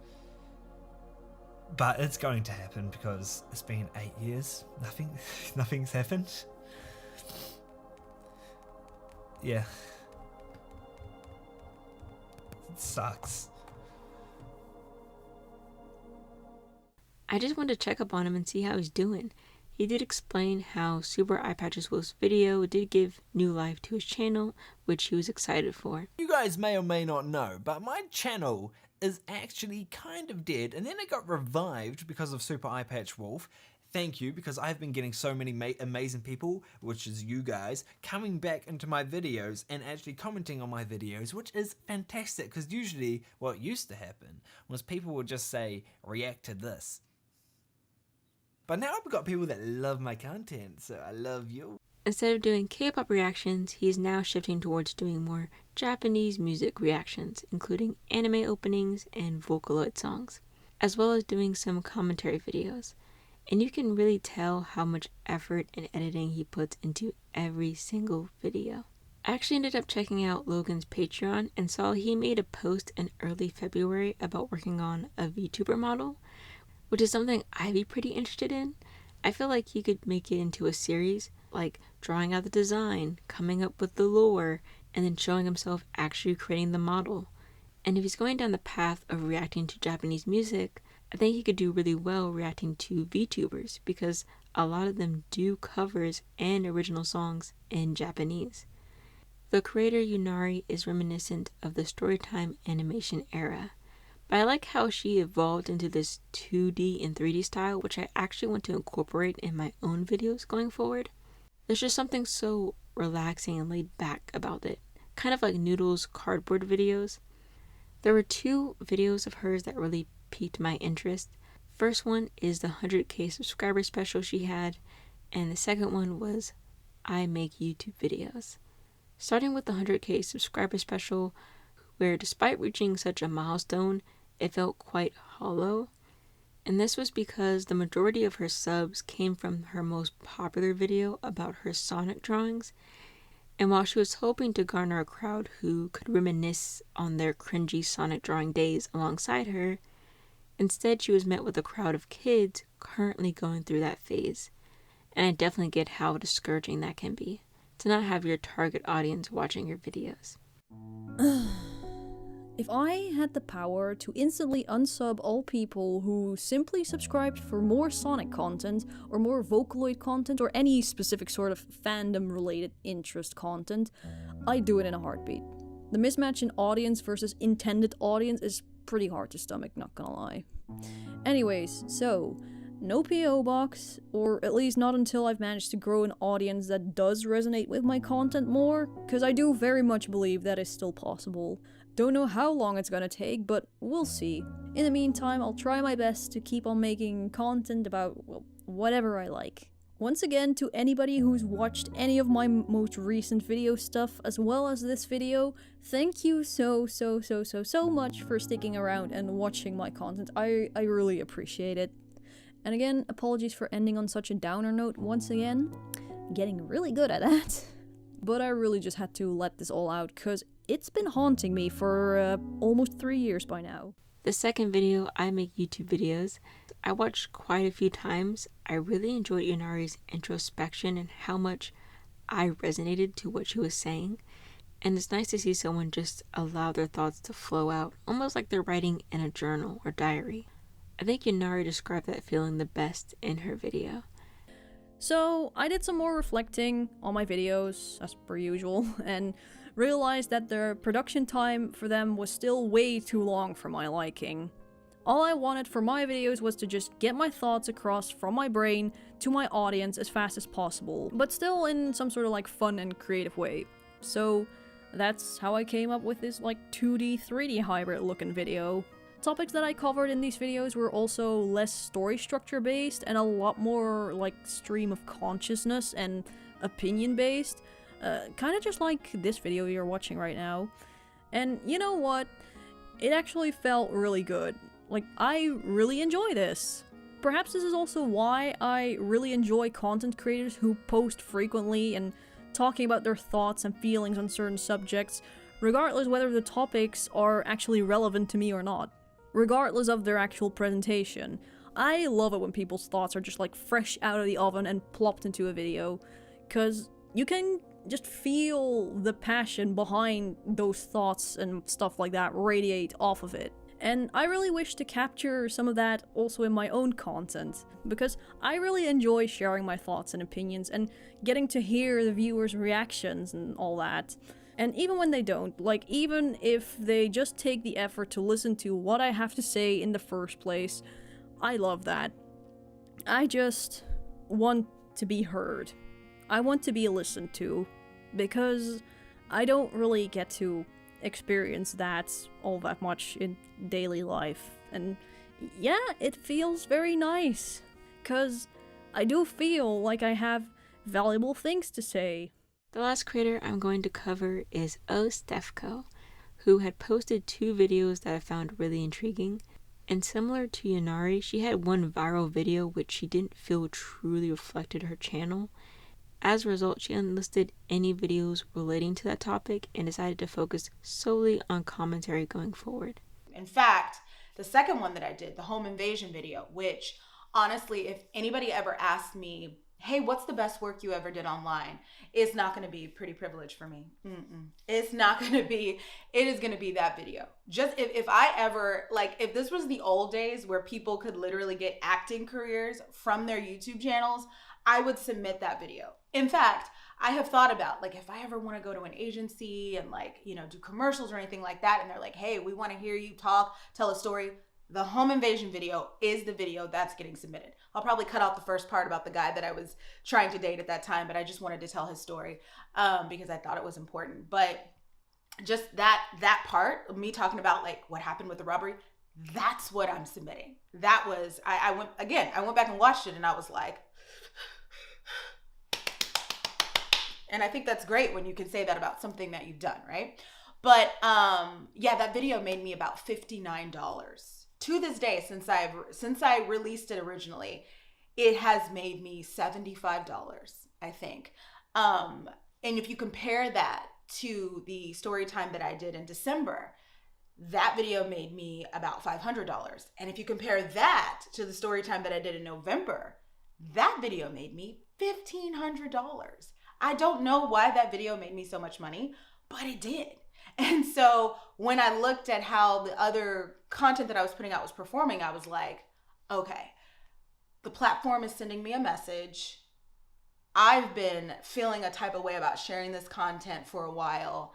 but it's going to happen because it's been 8 years. Nothing's happened. Yeah. It sucks. I just wanted to check up on him and see how he's doing. He did explain how Super Eye Patches Wolf's video did give new life to his channel, which he was excited for. You guys may or may not know, but my channel is actually kind of dead, and then it got revived because of Super Eye Patch Wolf. Thank you, because I've been getting so many amazing people, which is you guys, coming back into my videos and actually commenting on my videos, which is fantastic, because usually what used to happen was people would just say, react to this. But now I've got people that love my content, so I love you. Instead of doing K-pop reactions, he's now shifting towards doing more Japanese music reactions, including anime openings and Vocaloid songs, as well as doing some commentary videos. And you can really tell how much effort and editing he puts into every single video. I actually ended up checking out Logan's Patreon and saw he made a post in early February about working on a VTuber model, which is something I'd be pretty interested in. I feel like he could make it into a series, like drawing out the design, coming up with the lore, and then showing himself actually creating the model. And if he's going down the path of reacting to Japanese music, I think he could do really well reacting to VTubers, because a lot of them do covers and original songs in Japanese. The creator yuunarii is reminiscent of the Storytime animation era, but I like how she evolved into this 2D and 3D style, which I actually want to incorporate in my own videos going forward. There's just something so relaxing and laid back about it, kind of like Noodle's cardboard videos. There were 2 videos of hers that really piqued my interest. First one is the 100k subscriber special she had, and the second one was I make YouTube videos. Starting with the 100k subscriber special, where despite reaching such a milestone, it felt quite hollow. And this was because the majority of her subs came from her most popular video about her Sonic drawings. And while she was hoping to garner a crowd who could reminisce on their cringy Sonic drawing days alongside her, instead she was met with a crowd of kids currently going through that phase. and I definitely get how discouraging that can be, to not have your target audience watching your videos. If I had the power to instantly unsub all people who simply subscribed for more Sonic content, or more Vocaloid content, or any specific sort of fandom-related interest content, I'd do it in a heartbeat. The mismatch in audience versus intended audience is pretty hard to stomach, not gonna lie. Anyways, so, no P.O. box, or at least not until I've managed to grow an audience that does resonate with my content more, because I do very much believe that is still possible. Don't know how long it's gonna take, but we'll see. In the meantime, I'll try my best to keep on making content about, well, whatever I like. Once again, to anybody who's watched any of my most recent video stuff, as well as this video, thank you so much for sticking around and watching my content. I really appreciate it. And again, apologies for ending on such a downer note once again. Getting really good at that. But I really just had to let this all out, because it's been haunting me for almost 3 years by now. The second video, I make YouTube videos. I watched quite a few times. I really enjoyed Yuunarii's introspection and how much I resonated to what she was saying. And it's nice to see someone just allow their thoughts to flow out, almost like they're writing in a journal or diary. I think Yuunariii described that feeling the best in her video. So, I did some more reflecting on my videos, as per usual, and realized that the production time for them was still way too long for my liking. All I wanted for my videos was to just get my thoughts across from my brain to my audience as fast as possible, but still in some sort of like fun and creative way. So that's how I came up with this like 2D, 3D hybrid looking video. Topics that I covered in these videos were also less story structure based and a lot more like stream of consciousness and opinion based. Kind of just like this video you're watching right now. And you know what? It actually felt really good. Like, I really enjoy this. Perhaps this is also why I really enjoy content creators who post frequently and talking about their thoughts and feelings on certain subjects, regardless whether the topics are actually relevant to me or not. Regardless of their actual presentation. I love it when people's thoughts are just like fresh out of the oven and plopped into a video, cause you can just feel the passion behind those thoughts and stuff like that radiate off of it. And I really wish to capture some of that also in my own content, because I really enjoy sharing my thoughts and opinions and getting to hear the viewers' reactions and all that. And even when they don't, like even if they just take the effort to listen to what I have to say in the first place, I love that. I just want to be heard. I want to be listened to, because I don't really get to experience that all that much in daily life. And yeah, it feels very nice, because I do feel like I have valuable things to say. The last creator I'm going to cover is stephco, who had posted 2 videos that I found really intriguing. And similar to Yuunariii, she had one viral video which she didn't feel truly reflected her channel. As a result, she unlisted any videos relating to that topic and decided to focus solely on commentary going forward. In fact, the second one that I did, the home invasion video, which honestly, if anybody ever asked me, hey, what's the best work you ever did online? It's not going to be pretty privileged for me. It's not going to be, it is going to be that video. Just if I ever, like, if this was the old days where people could literally get acting careers from their YouTube channels, I would submit that video. In fact, I have thought about, like, if I ever want to go to an agency and, like, you know, do commercials or anything like that, and they're like, hey, we want to hear you talk, tell a story, the home invasion video is the video that's getting submitted. I'll probably cut out the first part about the guy that I was trying to date at that time, but I just wanted to tell his story because I thought it was important. But just that part of me talking about, like, what happened with the robbery, that's what I'm submitting. That was, I went back and watched it, and I was like, and I think that's great when you can say that about something that you've done, right? But yeah, that video made me about $59. To this day, since I released it originally, it has made me $75, I think. And if you compare that to the story time that I did in December, that video made me about $500. And if you compare that to the story time that I did in November, That video made me $1,500. I don't know why that video made me so much money, but it did. And so when I looked at how the other content that I was putting out was performing, I was like, okay, the platform is sending me a message. I've been feeling a type of way about sharing this content for a while.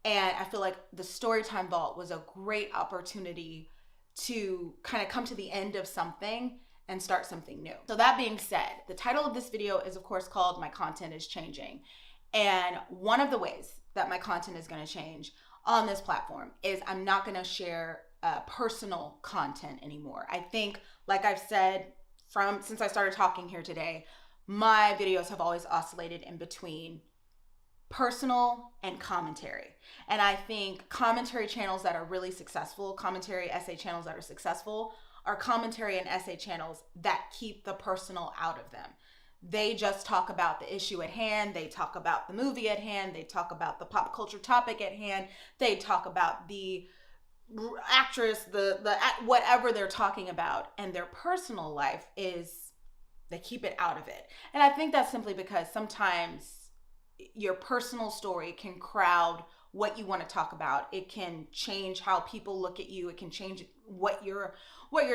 And I feel like the Storytime Vault was a great opportunity to kind of come to the end of something and start something new. So that being said, the title of this video is of course called My Content is Changing. And one of the ways that my content is going to change on this platform is I'm not going to share personal content anymore. I think, like I've said since I started talking here today, my videos have always oscillated in between personal and commentary. And I think commentary channels that are really successful, commentary essay channels that are successful, are commentary and essay channels that keep the personal out of them. They just talk about the issue at hand. They talk about the movie at hand. They talk about the pop culture topic at hand. They talk about the actress, the whatever they're talking about. And their personal life they keep it out of it. And I think that's simply because sometimes your personal story can crowd what you want to talk about. It can change how people look at you. It can change what you're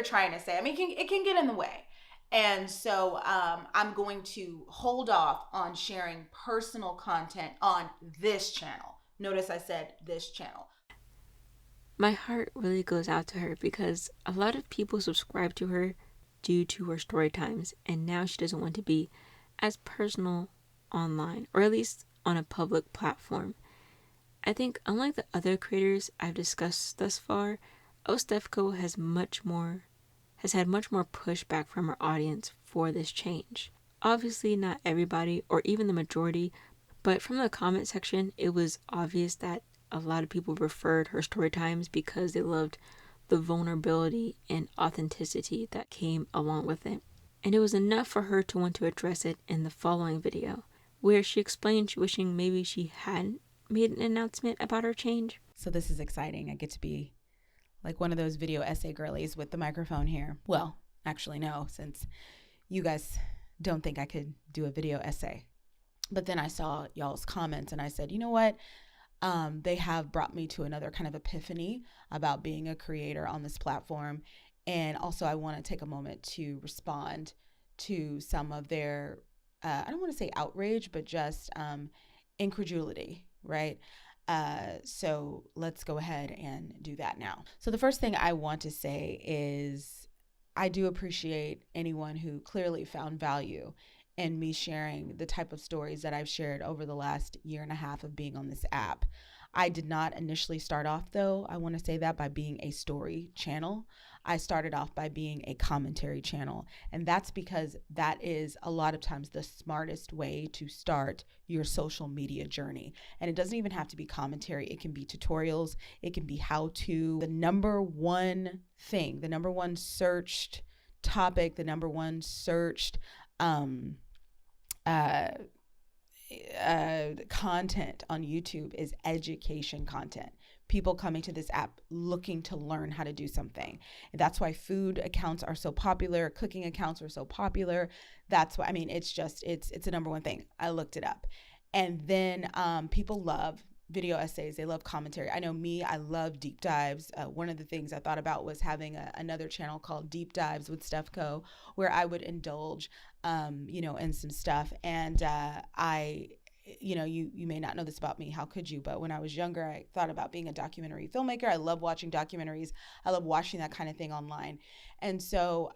trying to say. I mean, it can get in the way. And so I'm going to hold off on sharing personal content on this channel. Notice I said this channel. My heart really goes out to her because a lot of people subscribe to her due to her story times, and now she doesn't want to be as personal online, or at least on a public platform. I think unlike the other creators I've discussed thus far, stephco has had much more pushback from her audience for this change. Obviously not everybody or even the majority, but from the comment section it was obvious that a lot of people preferred her story times because they loved the vulnerability and authenticity that came along with it. And it was enough for her to want to address it in the following video, where she explained wishing maybe she hadn't made an announcement about her change. So this is exciting. I get to be like one of those video essay girlies with the microphone here. Well, actually no, since you guys don't think I could do a video essay. But then I saw y'all's comments and I said, you know what? They have brought me to another kind of epiphany about being a creator on this platform. And also I want to take a moment to respond to some of their, I don't want to say outrage, but just incredulity, right? So let's go ahead and do that now. So the first thing I want to say is I do appreciate anyone who clearly found value in me sharing the type of stories that I've shared over the last year and a half of being on this app. I did not initially start off, though, I want to say that, by being a story channel. I started off by being a commentary channel. And that's because that is a lot of times the smartest way to start your social media journey. And it doesn't even have to be commentary. It can be tutorials. It can be how-to. The number one thing, the number one searched topic, the number one searched content on YouTube is education content. People coming to this app looking to learn how to do something. That's why food accounts are so popular. Cooking accounts are so popular. That's why, I mean, it's a number one thing. I looked it up. And then people love video essays. They love commentary. I know me, I love deep dives. One of the things I thought about was having another channel called Deep Dives with stephco, where I would indulge, in some stuff. And you may not know this about me. How could you? But when I was younger, I thought about being a documentary filmmaker. I love watching documentaries. I love watching that kind of thing online. And so,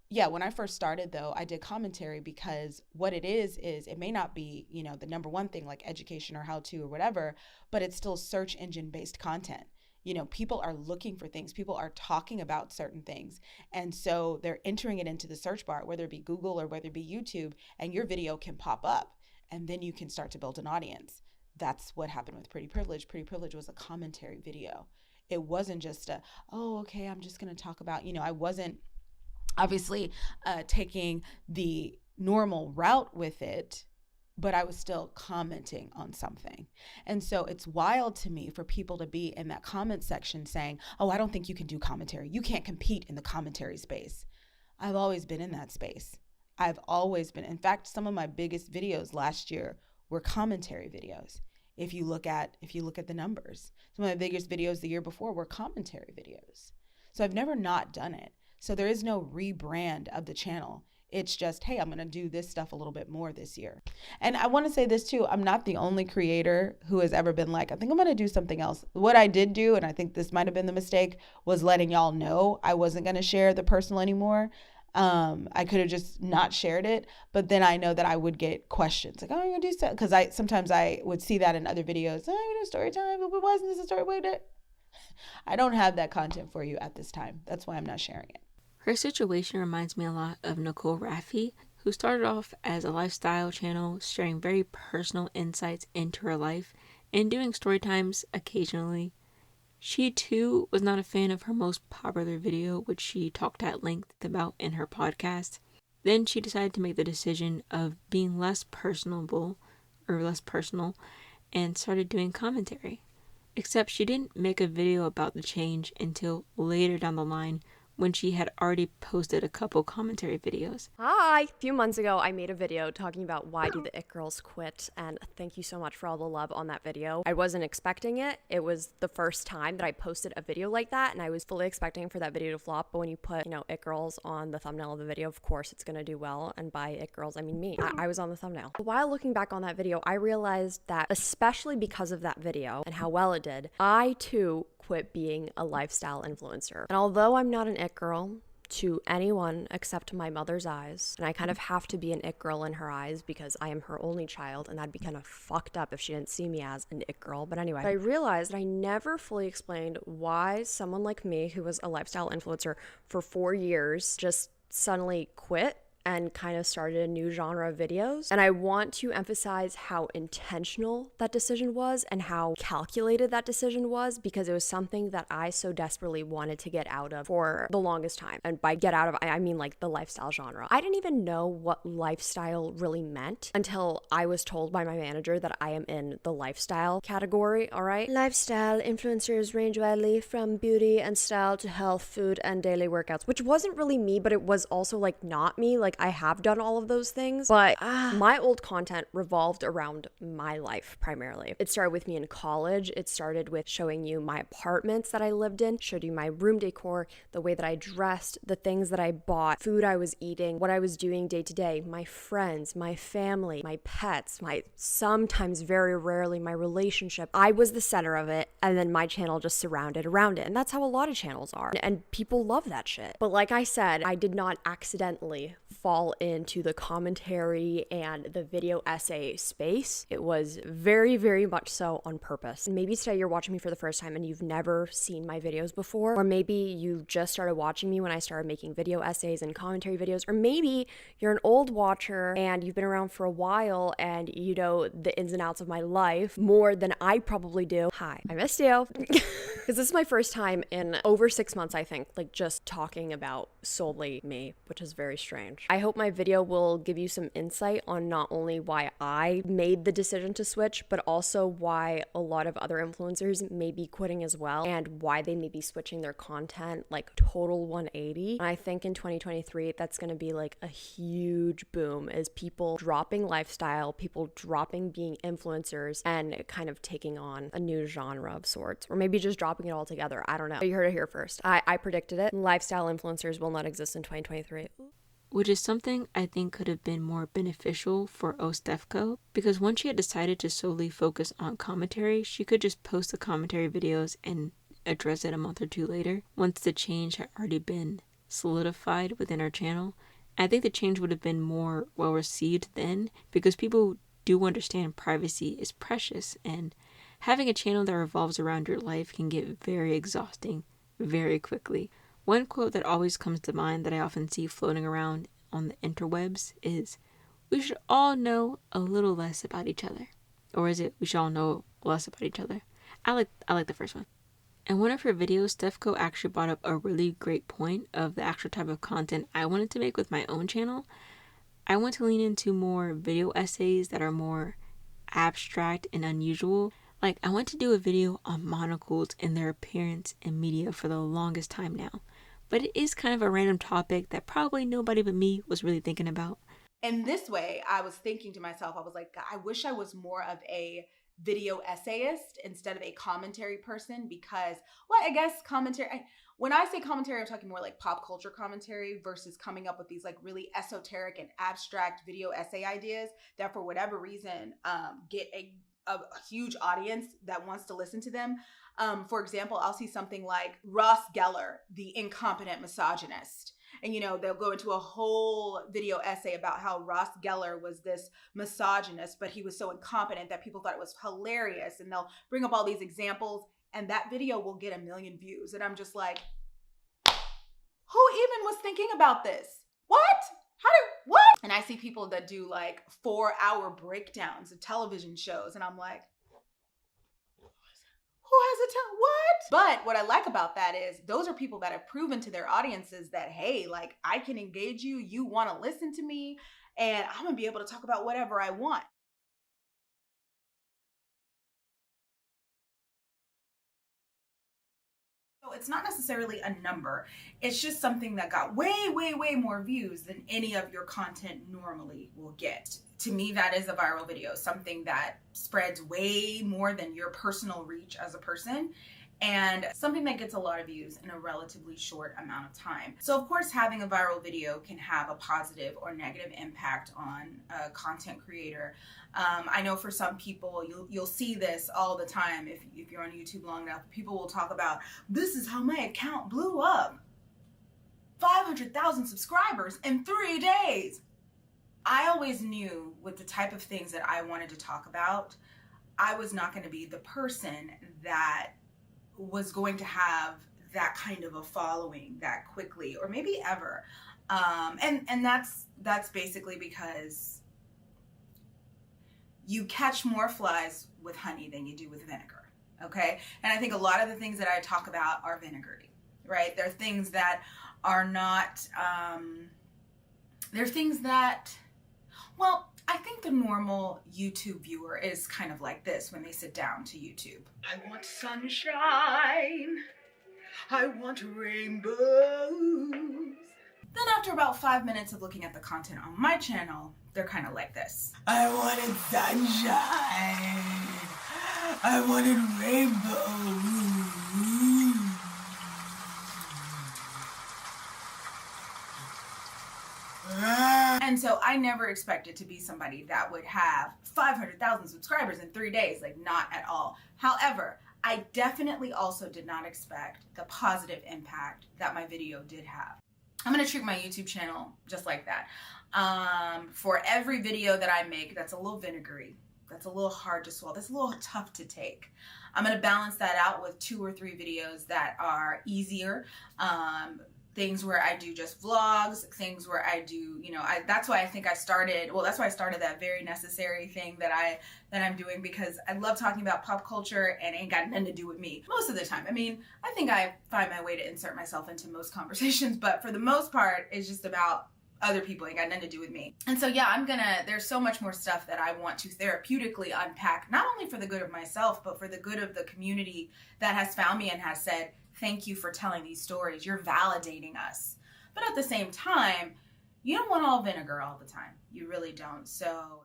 when I first started, though, I did commentary because what it is it may not be, the number one thing like education or how to or whatever, but it's still search engine based content. People are looking for things. People are talking about certain things. And so they're entering it into the search bar, whether it be Google or whether it be YouTube, and your video can pop up. And then you can start to build an audience. That's what happened with Pretty Privilege. Pretty Privilege was a commentary video. It wasn't just I'm just going to talk about, I wasn't obviously taking the normal route with it, but I was still commenting on something. And so it's wild to me for people to be in that comment section saying, oh, I don't think you can do commentary. You can't compete in the commentary space. I've always been in that space. I've always been, in fact, some of my biggest videos last year were commentary videos. If you look at the numbers, some of my biggest videos the year before were commentary videos. So I've never not done it. So there is no rebrand of the channel. It's just, hey, I'm going to do this stuff a little bit more this year. And I want to say this too. I'm not the only creator who has ever been like, I think I'm going to do something else. What I did do, and I think this might have been the mistake, was letting y'all know I wasn't going to share the personal anymore. I could have just not shared it, but then I know that I would get questions like, oh, you're going to do stuff. Because sometimes I would see that in other videos. Oh, you're going to do story time, but why isn't this a story? Wait, I don't have that content for you at this time. That's why I'm not sharing it. Her situation reminds me a lot of Nicole Raffi, who started off as a lifestyle channel, sharing very personal insights into her life and doing story times occasionally. She too was not a fan of her most popular video, which she talked at length about in her podcast. Then she decided to make the decision of being less personal and started doing commentary. Except she didn't make a video about the change until later down the line, when she had already posted a couple commentary videos. Hi! A few months ago, I made a video talking about why do the It Girls quit, and thank you so much for all the love on that video. I wasn't expecting it. It was the first time that I posted a video like that, and I was fully expecting for that video to flop, but when you put, It Girls on the thumbnail of the video, of course it's gonna do well, and by It Girls, I mean me. I was on the thumbnail. While looking back on that video, I realized that, especially because of that video and how well it did, I too quit being a lifestyle influencer. And although I'm not an it girl to anyone except my mother's eyes, and I kind of have to be an it girl in her eyes because I am her only child, and that'd be kind of fucked up if she didn't see me as an it girl. But anyway, I realized I never fully explained why someone like me, who was a lifestyle influencer for 4 years, just suddenly quit and kind of started a new genre of videos. And I want to emphasize how intentional that decision was and how calculated that decision was, because it was something that I so desperately wanted to get out of for the longest time. And by get out of, I mean like the lifestyle genre. I didn't even know what lifestyle really meant until I was told by my manager that I am in the lifestyle category, all right? Lifestyle influencers range widely from beauty and style to health, food, and daily workouts, which wasn't really me, but it was also like not me. Like I have done all of those things, but my old content revolved around my life primarily. It started with me in college. It started with showing you my apartments that I lived in, showed you my room decor, the way that I dressed, the things that I bought, food I was eating, what I was doing day to day, my friends, my family, my pets, my sometimes very rarely my relationship. I was the center of it, and then my channel just surrounded around it. And that's how a lot of channels are. And people love that shit. But like I said, I did not accidentally fall into the commentary and the video essay space. It was very, very much so on purpose. Maybe today you're watching me for the first time and you've never seen my videos before, or maybe you just started watching me when I started making video essays and commentary videos, or maybe you're an old watcher and you've been around for a while and you know the ins and outs of my life more than I probably do. Hi, I missed you. Because this is my first time in over 6 months, I think, like just talking about solely me, which is very strange. I hope my video will give you some insight on not only why I made the decision to switch, but also why a lot of other influencers may be quitting as well, and why they may be switching their content like total 180. And I think in 2023, that's going to be like a huge boom, is people dropping lifestyle, people dropping being influencers, and kind of taking on a new genre of sorts, or maybe just dropping it all together. I don't know. You heard it here first. I predicted it. Lifestyle influencers will not exist in 2023. Which is something I think could have been more beneficial for stephco, because once she had decided to solely focus on commentary, she could just post the commentary videos and address it a month or two later, once the change had already been solidified within our channel. I think the change would have been more well received then, because people do understand privacy is precious, and having a channel that revolves around your life can get very exhausting very quickly. One quote that always comes to mind that I often see floating around on the interwebs is, "We should all know a little less about each other." Or is it, "We should all know less about each other"? I like the first one. In one of her videos, stephco actually brought up a really great point of the actual type of content I wanted to make with my own channel. I want to lean into more video essays that are more abstract and unusual. Like, I want to do a video on monocles and their appearance in media for the longest time now. but it is kind of a random topic that probably nobody but me was really thinking about. And this way, I was thinking to myself, I was like, I wish I was more of a video essayist instead of a commentary person because, well, I guess commentary, when I say commentary, I'm talking more like pop culture commentary versus coming up with these like really esoteric and abstract video essay ideas that for whatever reason get a huge audience that wants to listen to them. For example, I'll see something like Ross Geller, the incompetent misogynist. And, you know, they'll go into a whole video essay about how Ross Geller was this misogynist, but he was so incompetent that people thought it was hilarious. And they'll bring up all these examples and that video will get 1 million views. And I'm just like, who even was thinking about this? What? What? And I see people that do like 4-hour breakdowns of television shows. And I'm like, who has what? But what I like about that is those are people that have proven to their audiences that, hey, like I can engage you, you want to listen to me, and I'm gonna be able to talk about whatever I want. So it's not necessarily a number. It's just something that got way, way, way more views than any of your content normally will get. To me, that is a viral video, something that spreads way more than your personal reach as a person, and something that gets a lot of views in a relatively short amount of time. So of course, having a viral video can have a positive or negative impact on a content creator. I know for some people, you'll see this all the time if you're on YouTube long enough. People will talk about, this is how my account blew up. 500,000 subscribers in 3 days. I always knew with the type of things that I wanted to talk about, I was not going to be the person that was going to have that kind of a following that quickly or maybe ever. And that's basically because you catch more flies with honey than you do with vinegar. Okay. And I think a lot of the things that I talk about are vinegary, right? They're things that are not, they're things that, well, I think the normal YouTube viewer is kind of like this when they sit down to YouTube. I want sunshine. I want rainbows. Then after about 5 minutes of looking at the content on my channel, they're kind of like this. I wanted sunshine. I wanted rainbows. And so I never expected to be somebody that would have 500,000 subscribers in 3 days, like not at all. However, I definitely also did not expect the positive impact that my video did have. I'm gonna treat my YouTube channel just like that. For every video that I make that's a little vinegary, that's a little hard to swallow, that's a little tough to take, I'm gonna balance that out with 2 or 3 videos that are easier. Things where I do just vlogs, things where I do, you know, that's why I think I started, well, that's why I started that very necessary thing that I'm doing, because I love talking about pop culture and it ain't got nothing to do with me most of the time. I mean, I think I find my way to insert myself into most conversations, but for the most part, it's just about other people. It ain't got nothing to do with me. And so, yeah, there's so much more stuff that I want to therapeutically unpack, not only for the good of myself, but for the good of the community that has found me and has said, thank you for telling these stories. You're validating us. But at the same time, you don't want all vinegar all the time. You really don't. So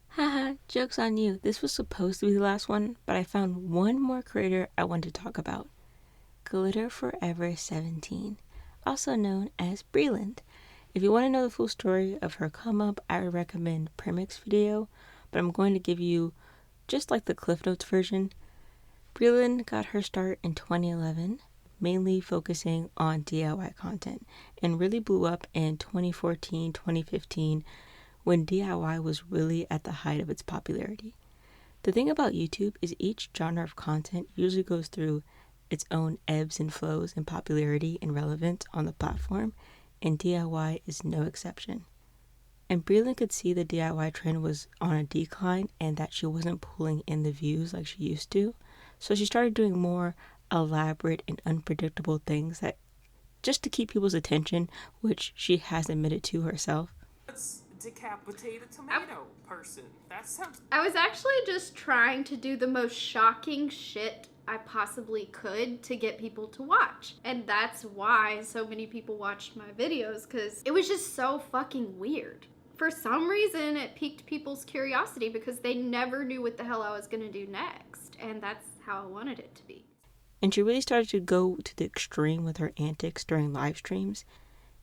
haha, joke's on you. This was supposed to be the last one, but I found one more creator I want to talk about. Glitter Forever 17. Also known as Breland. If you want to know the full story of her come up, I would recommend Primix video, but I'm going to give you just like the Cliff Notes version. Breland got her start in 2011, mainly focusing on DIY content, and really blew up in 2014, 2015, when DIY was really at the height of its popularity. The thing about YouTube is each genre of content usually goes through its own ebbs and flows in popularity and relevance on the platform, and DIY is no exception. And Breland could see the DIY trend was on a decline and that she wasn't pulling in the views like she used to, so she started doing more elaborate and unpredictable things that just to keep people's attention, which she has admitted to herself. Let's decapitate a tomato person. That sounds... I was actually just trying to do the most shocking shit I possibly could to get people to watch. And that's why so many people watched my videos, because it was just so fucking weird. For some reason, it piqued people's curiosity because they never knew what the hell I was gonna do next. And that's how I wanted it to be. And she really started to go to the extreme with her antics during live streams.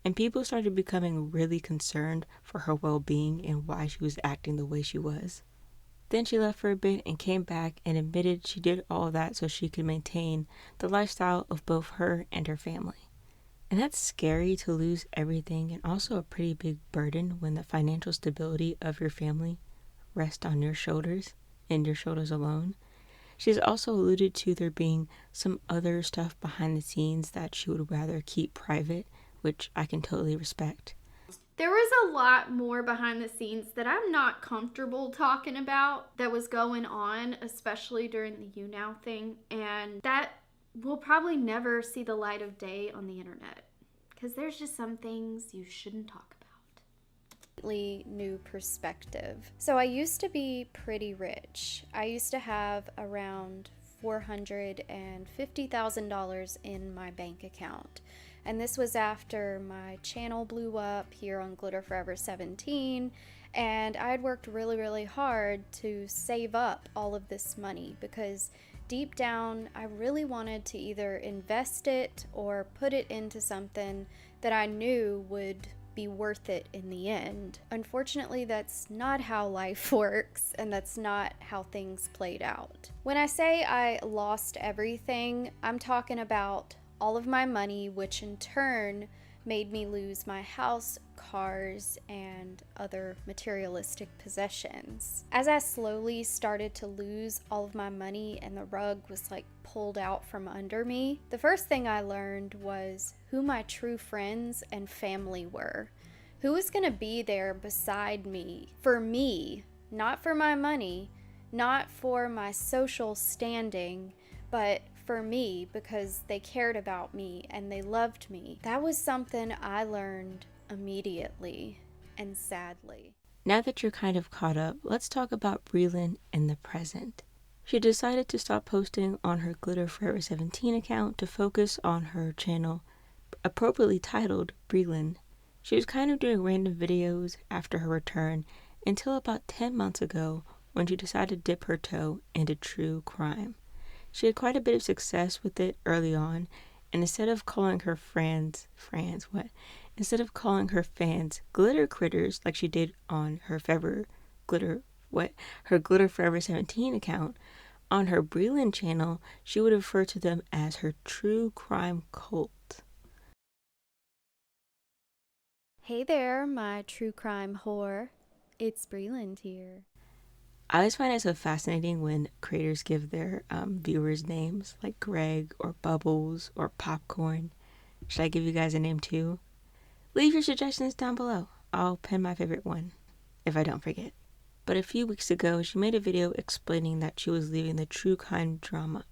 And people started becoming really concerned for her well-being and why she was acting the way she was. Then she left for a bit and came back and admitted she did all that so she could maintain the lifestyle of both her and her family. And that's scary to lose everything, and also a pretty big burden when the financial stability of your family rests on your shoulders and your shoulders alone. She's also alluded to there being some other stuff behind the scenes that she would rather keep private, which I can totally respect. There was a lot more behind the scenes that I'm not comfortable talking about that was going on, especially during the YouNow thing, and that will probably never see the light of day on the internet, because there's just some things you shouldn't talk about. New perspective. So I used to be pretty rich. I used to have around $450,000 in my bank account. And this was after my channel blew up here on Glitter Forever 17, and I had worked really, really hard to save up all of this money because deep down I really wanted to either invest it or put it into something that I knew would be worth it in the end. Unfortunately, that's not how life works, and that's not how things played out. When I say I lost everything, I'm talking about all of my money, which in turn made me lose my house, cars, and other materialistic possessions. As I slowly started to lose all of my money and the rug was like pulled out from under me, the first thing I learned was who my true friends and family were. Who was gonna be there beside me, for me, not for my money, not for my social standing, but for me, because they cared about me and they loved me. That was something I learned immediately and sadly. Now that you're kind of caught up, let's talk about Breland in the present. She decided to stop posting on her Glitter Forever 17 account to focus on her channel, appropriately titled Breland. She was kind of doing random videos after her return until about 10 months ago when she decided to dip her toe into true crime. She had quite a bit of success with it early on, and instead of calling her fans glitter critters like she did on her Glitter Forever 17 account, on her Breland channel, she would refer to them as her true crime cult. Hey there, my true crime whore. It's Breland here. I always find it so fascinating when creators give their viewers names, like Greg or Bubbles or Popcorn. Should I give you guys a name too? Leave your suggestions down below. I'll pin my favorite one, if I don't forget. But a few weeks ago, she made a video explaining that she was leaving the true crime genre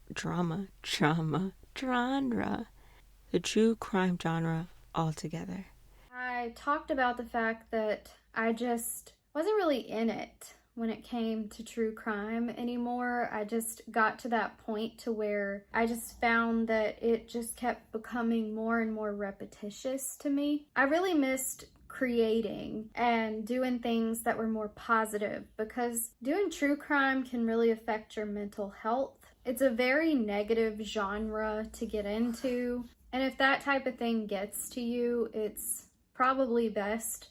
altogether. I talked about the fact that I just wasn't really in it when it came to true crime anymore. I just got to that point to where I just found that it just kept becoming more and more repetitious to me. I really missed creating and doing things that were more positive, because doing true crime can really affect your mental health. It's a very negative genre to get into, and if that type of thing gets to you, it's probably best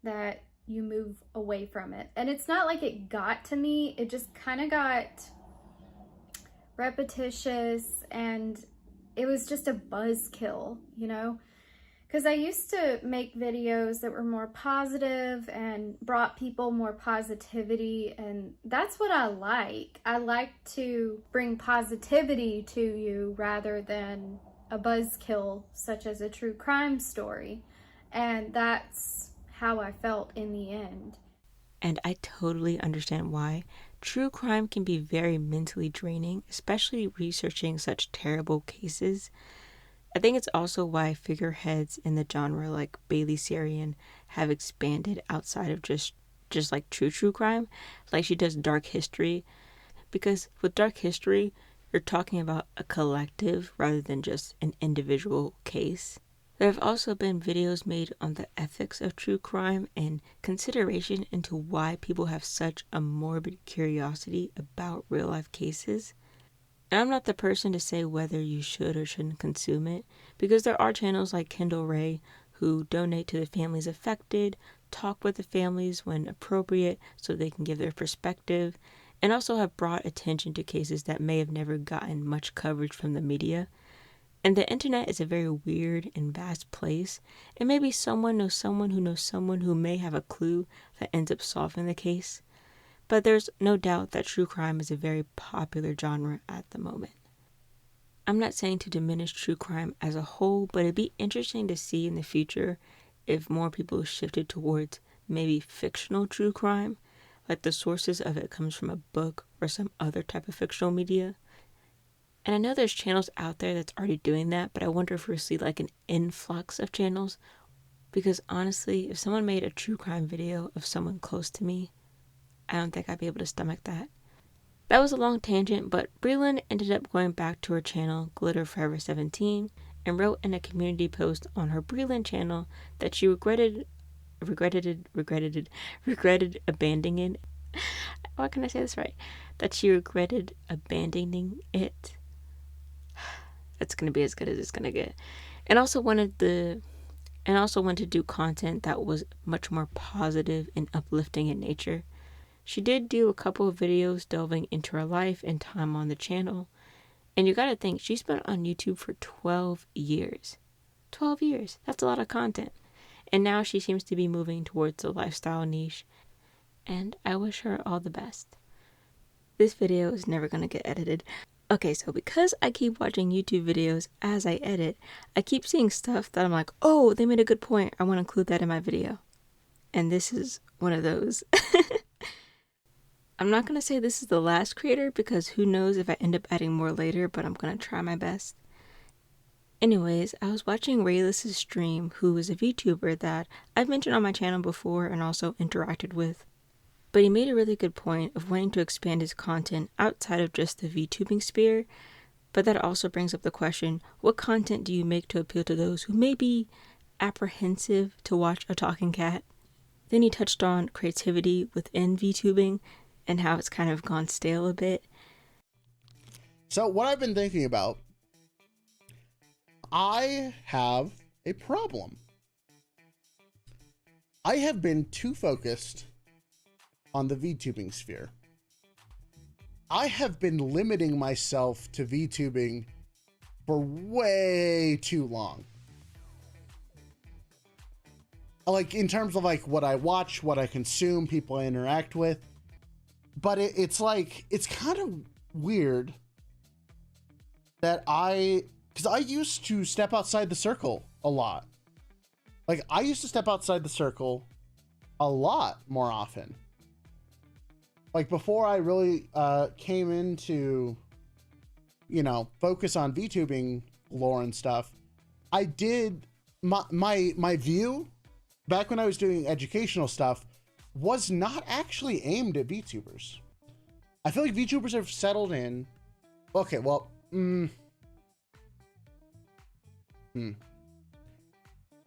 that you move away from it. And it's not like it got to me, it just kind of got repetitious, and it was just a buzzkill, you know? Because I used to make videos that were more positive and brought people more positivity, and that's what I like. I like to bring positivity to you rather than a buzzkill such as a true crime story. And that's how I felt in the end. And I totally understand why. True crime can be very mentally draining, especially researching such terrible cases. I think it's also why figureheads in the genre like Bailey have expanded outside of just like true crime. Like she does dark history, because with dark history, you're talking about a collective rather than just an individual case. There have also been videos made on the ethics of true crime and consideration into why people have such a morbid curiosity about real life cases. And I'm not the person to say whether you should or shouldn't consume it, because there are channels like Kendall Ray who donate to the families affected, talk with the families when appropriate so they can give their perspective, and also have brought attention to cases that may have never gotten much coverage from the media. And the internet is a very weird and vast place, and maybe someone knows someone who knows someone who may have a clue that ends up solving the case. But there's no doubt that true crime is a very popular genre at the moment. I'm not saying to diminish true crime as a whole, but it'd be interesting to see in the future if more people shifted towards maybe fictional true crime, like the sources of it comes from a book or some other type of fictional media. And I know there's channels out there that's already doing that, but I wonder if we'll see like an influx of channels, because honestly, if someone made a true crime video of someone close to me, I don't think I'd be able to stomach that. That was a long tangent, but Breland ended up going back to her channel, Glitter Forever 17, and wrote in a community post on her Breland channel that she regretted abandoning it. Why can I say this right? That she regretted abandoning it. It's gonna be as good as it's gonna get. And also wanted to do content that was much more positive and uplifting in nature. She did do a couple of videos delving into her life and time on the channel. And you gotta think, she's been on YouTube for 12 years. 12 years. That's a lot of content. And now she seems to be moving towards the lifestyle niche. And I wish her all the best. This video is never gonna get edited. Okay, so because I keep watching YouTube videos as I edit, I keep seeing stuff that I'm like, oh, they made a good point. I want to include that in my video. And this is one of those. I'm not going to say this is the last creator, because who knows if I end up adding more later, but I'm going to try my best. Anyways, I was watching raelice's stream, who is a VTuber that I've mentioned on my channel before and also interacted with. But he made a really good point of wanting to expand his content outside of just the VTubing sphere. But that also brings up the question, what content do you make to appeal to those who may be apprehensive to watch a talking cat? Then he touched on creativity within VTubing and how it's kind of gone stale a bit. So what I've been thinking about, I have a problem. I have been too focused on the VTubing sphere. I have been limiting myself to VTubing for way too long. Like in terms of like what I watch, what I consume, people I interact with. But it's like, it's kind of weird that because I used to step outside the circle a lot. Like I used to step outside the circle a lot more often. Like before I really came into, you know, focus on VTubing lore and stuff, I did my view back when I was doing educational stuff was not actually aimed at VTubers. I feel like VTubers have settled in. Okay, well, I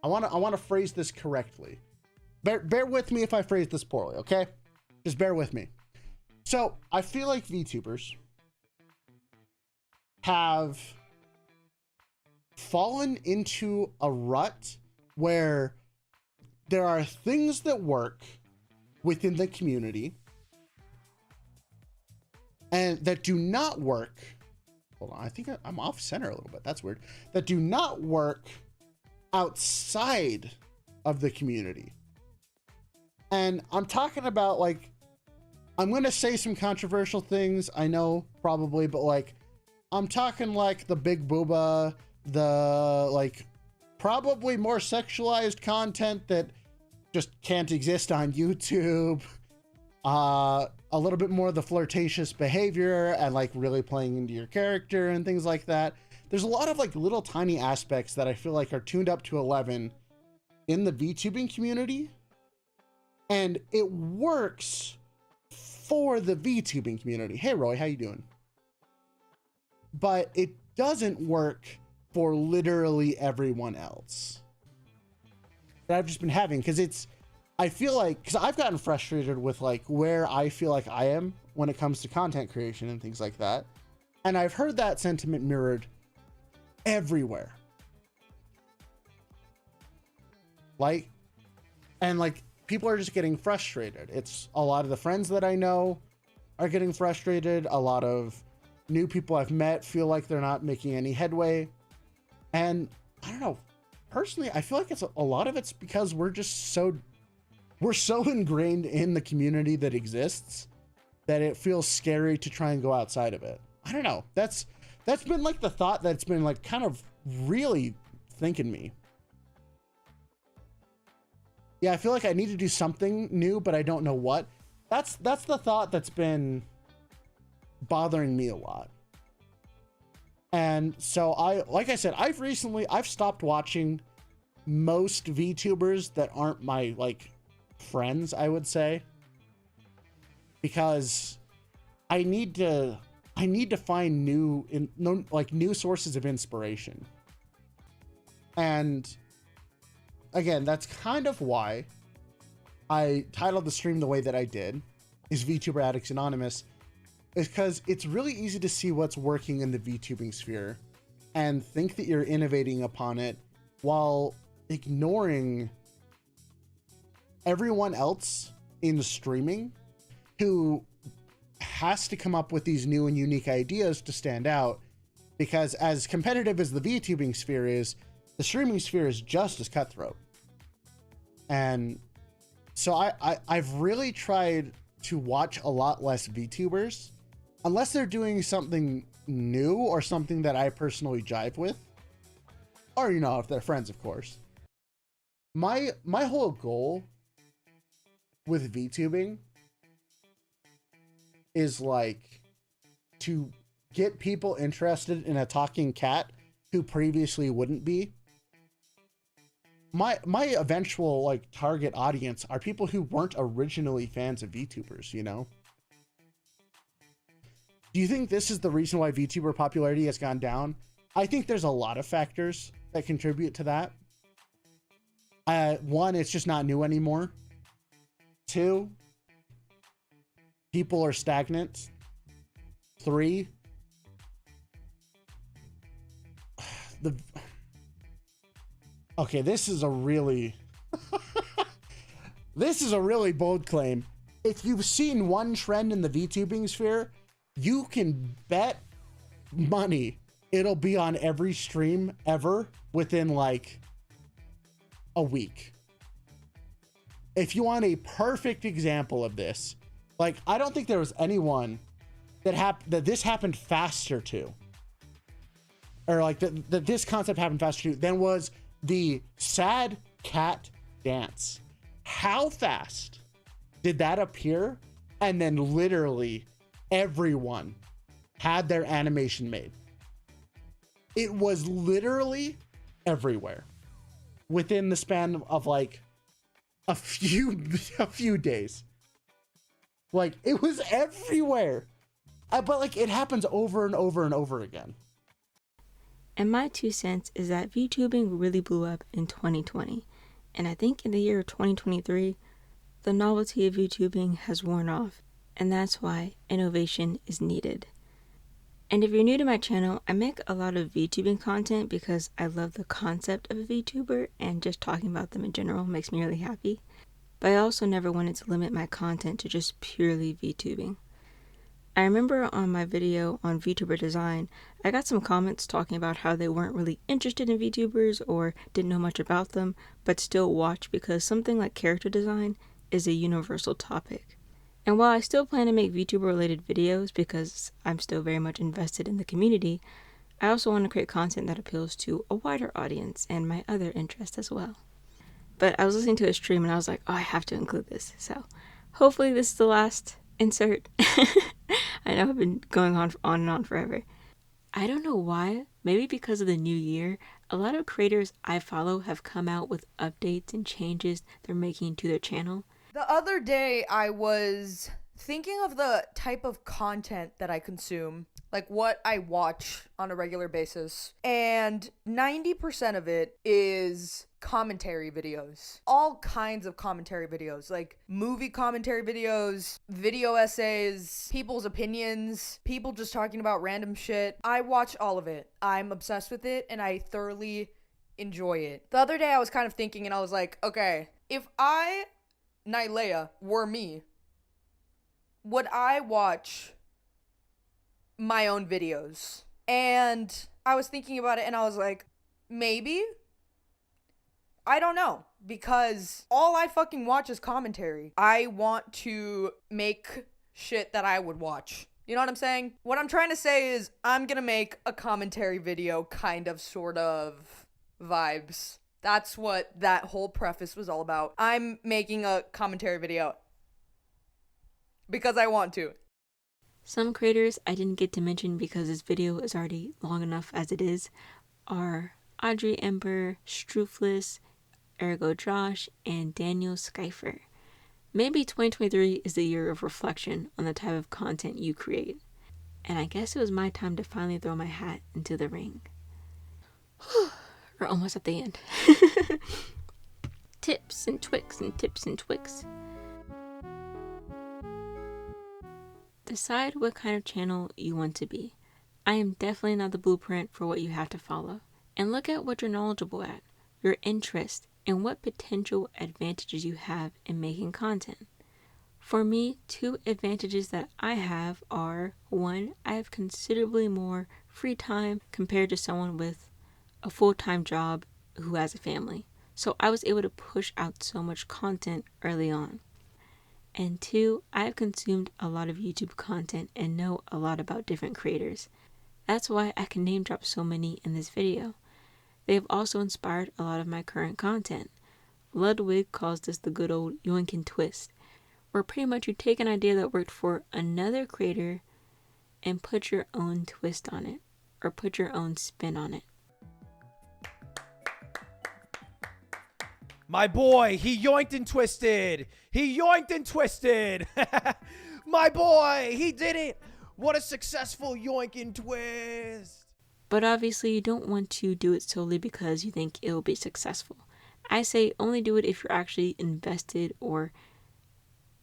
want to phrase this correctly. Bear with me if I phrase this poorly, okay? Just bear with me. So, I feel like VTubers have fallen into a rut where there are things that work within the community and that do not work. Hold on, I think I'm off center a little bit. That's weird. That do not work outside of the community. And I'm talking about, like, I'm going to say some controversial things, I know, probably, but like, I'm talking like the big booba, the like probably more sexualized content that just can't exist on YouTube, a little bit more of the flirtatious behavior and like really playing into your character and things like that. there's a lot of like little tiny aspects that I feel like are tuned up to 11 in the VTubing community, and it works for the VTubing community. Hey Roy, how you doing? But it doesn't work for literally everyone else that I've just been having, because I feel like, because I've gotten frustrated with like where I feel like I am when it comes to content creation and things like that. And I've heard that sentiment mirrored everywhere. Like, and like people are just getting frustrated. It's a lot of the friends that I know are getting frustrated. A lot of new people I've met feel like they're not making any headway. And I don't know, personally, I feel like a lot of it's because we're so ingrained in the community that exists that it feels scary to try and go outside of it. I don't know. That's been like the thought that's been like kind of really thinking me. Yeah, I feel like I need to do something new, but I don't know what. That's the thought that's been bothering me a lot. And so like I said, I've stopped watching most VTubers that aren't my like friends, I would say, because I need to find new sources of inspiration. And again, that's kind of why I titled the stream the way that I did, is VTuber Addicts Anonymous, is because it's really easy to see what's working in the VTubing sphere and think that you're innovating upon it while ignoring everyone else in streaming who has to come up with these new and unique ideas to stand out. Because as competitive as the VTubing sphere is, the streaming sphere is just as cutthroat. And so I've really tried to watch a lot less VTubers, unless they're doing something new or something that I personally jive with, or, you know, if they're friends, of course. My whole goal with VTubing is like to get people interested in a talking cat who previously wouldn't be. My eventual like target audience are people who weren't originally fans of VTubers, you know? Do you think this is the reason why VTuber popularity has gone down? I think there's a lot of factors that contribute to that. One, it's just not new anymore. Two, people are stagnant. Three, okay, this is a really bold claim. If you've seen one trend in the VTubing sphere, you can bet money it'll be on every stream ever within like a week. If you want a perfect example of this, like, I don't think there was anyone that this happened faster to, or like that this concept happened faster to, than was the sad cat dance. How fast did that appear? And then literally everyone had their animation made. It was literally everywhere within the span of like a few days. Like, it was everywhere. But like, it happens over and over and over again. And my 2 cents is that VTubing really blew up in 2020. And I think in the year 2023, the novelty of VTubing has worn off. And that's why innovation is needed. And if you're new to my channel, I make a lot of VTubing content because I love the concept of a VTuber, and just talking about them in general makes me really happy. But I also never wanted to limit my content to just purely VTubing. I remember on my video on VTuber design, I got some comments talking about how they weren't really interested in VTubers or didn't know much about them, but still watch because something like character design is a universal topic. And while I still plan to make VTuber related videos because I'm still very much invested in the community, I also want to create content that appeals to a wider audience and my other interests as well. But I was listening to a stream and I was like, oh, I have to include this. So hopefully this is the last insert. I know I've been going on and on forever. I don't know why, maybe because of the new year, a lot of creators I follow have come out with updates and changes they're making to their channel. The other day I was thinking of the type of content that I consume, like what I watch on a regular basis, and 90% of it is commentary videos. All kinds of commentary videos, like movie commentary videos, video essays, people's opinions, people just talking about random shit. I watch all of it. I'm obsessed with it and I thoroughly enjoy it. The other day I was kind of thinking and I was like, okay, if I, Nylea, were me, would I watch my own videos? And I was thinking about it and I was like, maybe? I don't know, because all I fucking watch is commentary. I want to make shit that I would watch. You know what I'm saying? What I'm trying to say is I'm gonna make a commentary video kind of sort of vibes. That's what that whole preface was all about. I'm making a commentary video because I want to. Some creators I didn't get to mention because this video is already long enough as it is are Audrey Ember, Stroofless, Ergo Josh, and Daniel Skyfer. Maybe 2023 is the year of reflection on the type of content you create. And I guess it was my time to finally throw my hat into the ring. We're almost at the end. Tips and twicks and tips and twicks. Decide what kind of channel you want to be. I am definitely not the blueprint for what you have to follow. And look at what you're knowledgeable at, your interest, and what potential advantages you have in making content. For me, 2 advantages that I have are, 1, I have considerably more free time compared to someone with a full-time job who has a family. So I was able to push out so much content early on. And 2, I have consumed a lot of YouTube content and know a lot about different creators. That's why I can name drop so many in this video. They have also inspired a lot of my current content. Ludwig calls this the good old yoink and twist, where pretty much you take an idea that worked for another creator and put your own twist on it, or put your own spin on it. My boy, he yoinked and twisted. He yoinked and twisted. My boy, he did it. What a successful yoink and twist. But obviously you don't want to do it solely because you think it will be successful. I say only do it if you're actually invested or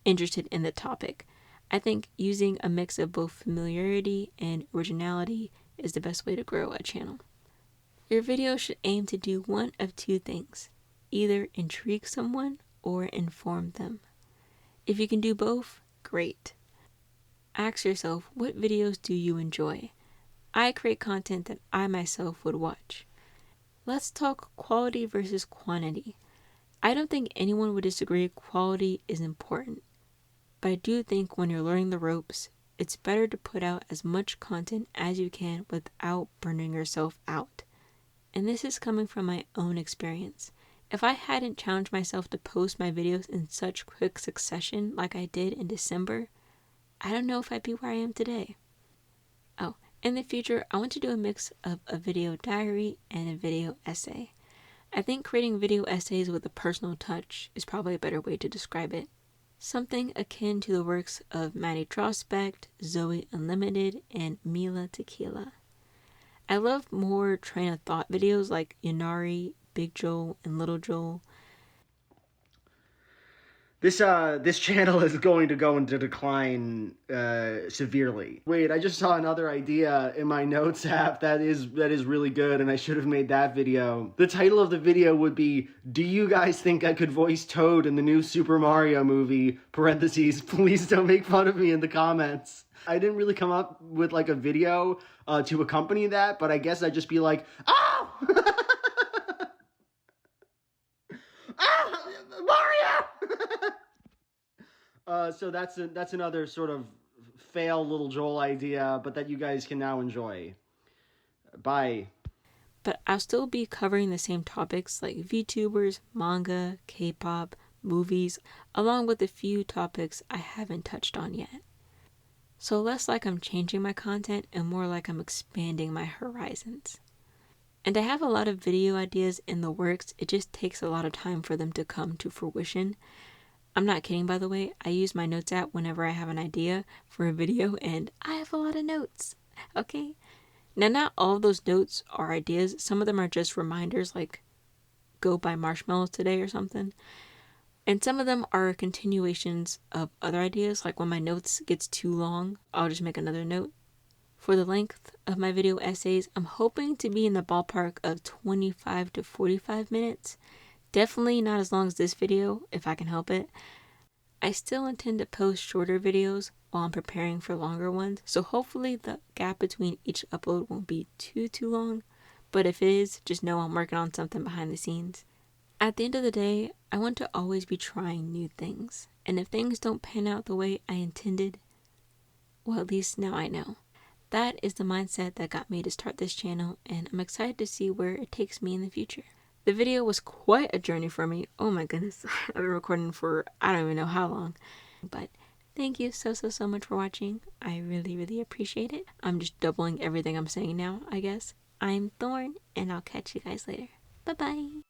interested in the topic. I think using a mix of both familiarity and originality is the best way to grow a channel. Your video should aim to do one of 2 things. Either intrigue someone or inform them. If you can do both, great. Ask yourself, what videos do you enjoy? I create content that I myself would watch. Let's talk quality versus quantity. I don't think anyone would disagree quality is important, but I do think when you're learning the ropes, it's better to put out as much content as you can without burning yourself out. And this is coming from my own experience. If I hadn't challenged myself to post my videos in such quick succession like I did in December, I don't know if I'd be where I am today. Oh, in the future, I want to do a mix of a video diary and a video essay. I think creating video essays with a personal touch is probably a better way to describe it. Something akin to the works of Maddie Trospect, Zoe Unlimited, and Mila Tequila. I love more train of thought videos like Yuunarii, Big Joel, and Little Joel. This channel is going to go into decline severely. Wait, I just saw another idea in my notes app that is really good, and I should have made that video. The title of the video would be, "Do you guys think I could voice Toad in the new Super Mario movie? Parentheses, please don't make fun of me in the comments." I didn't really come up with like a video to accompany that, but I guess I'd just be like, "Oh! Mario!" So that's another sort of fail Little Joel idea, but that you guys can now enjoy. Bye. But I'll still be covering the same topics like VTubers, manga, K-pop, movies, along with a few topics I haven't touched on yet. So less like I'm changing my content and more like I'm expanding my horizons. And I have a lot of video ideas in the works, it just takes a lot of time for them to come to fruition. I'm not kidding, by the way. I use my notes app whenever I have an idea for a video, and I have a lot of notes, okay? Now, not all of those notes are ideas. Some of them are just reminders, like go buy marshmallows today or something. And some of them are continuations of other ideas, like when my notes gets too long, I'll just make another note. For the length of my video essays, I'm hoping to be in the ballpark of 25 to 45 minutes. Definitely not as long as this video, if I can help it. I still intend to post shorter videos while I'm preparing for longer ones, so hopefully the gap between each upload won't be too long, but if it is, just know I'm working on something behind the scenes. At the end of the day, I want to always be trying new things, and if things don't pan out the way I intended, well, at least now I know. That is the mindset that got me to start this channel, and I'm excited to see where it takes me in the future. The video was quite a journey for me. Oh my goodness. I've been recording for I don't even know how long. But thank you so much for watching. I really appreciate it. I'm just doubling everything I'm saying now, I guess. I'm Thorn, and I'll catch you guys later. Bye-bye.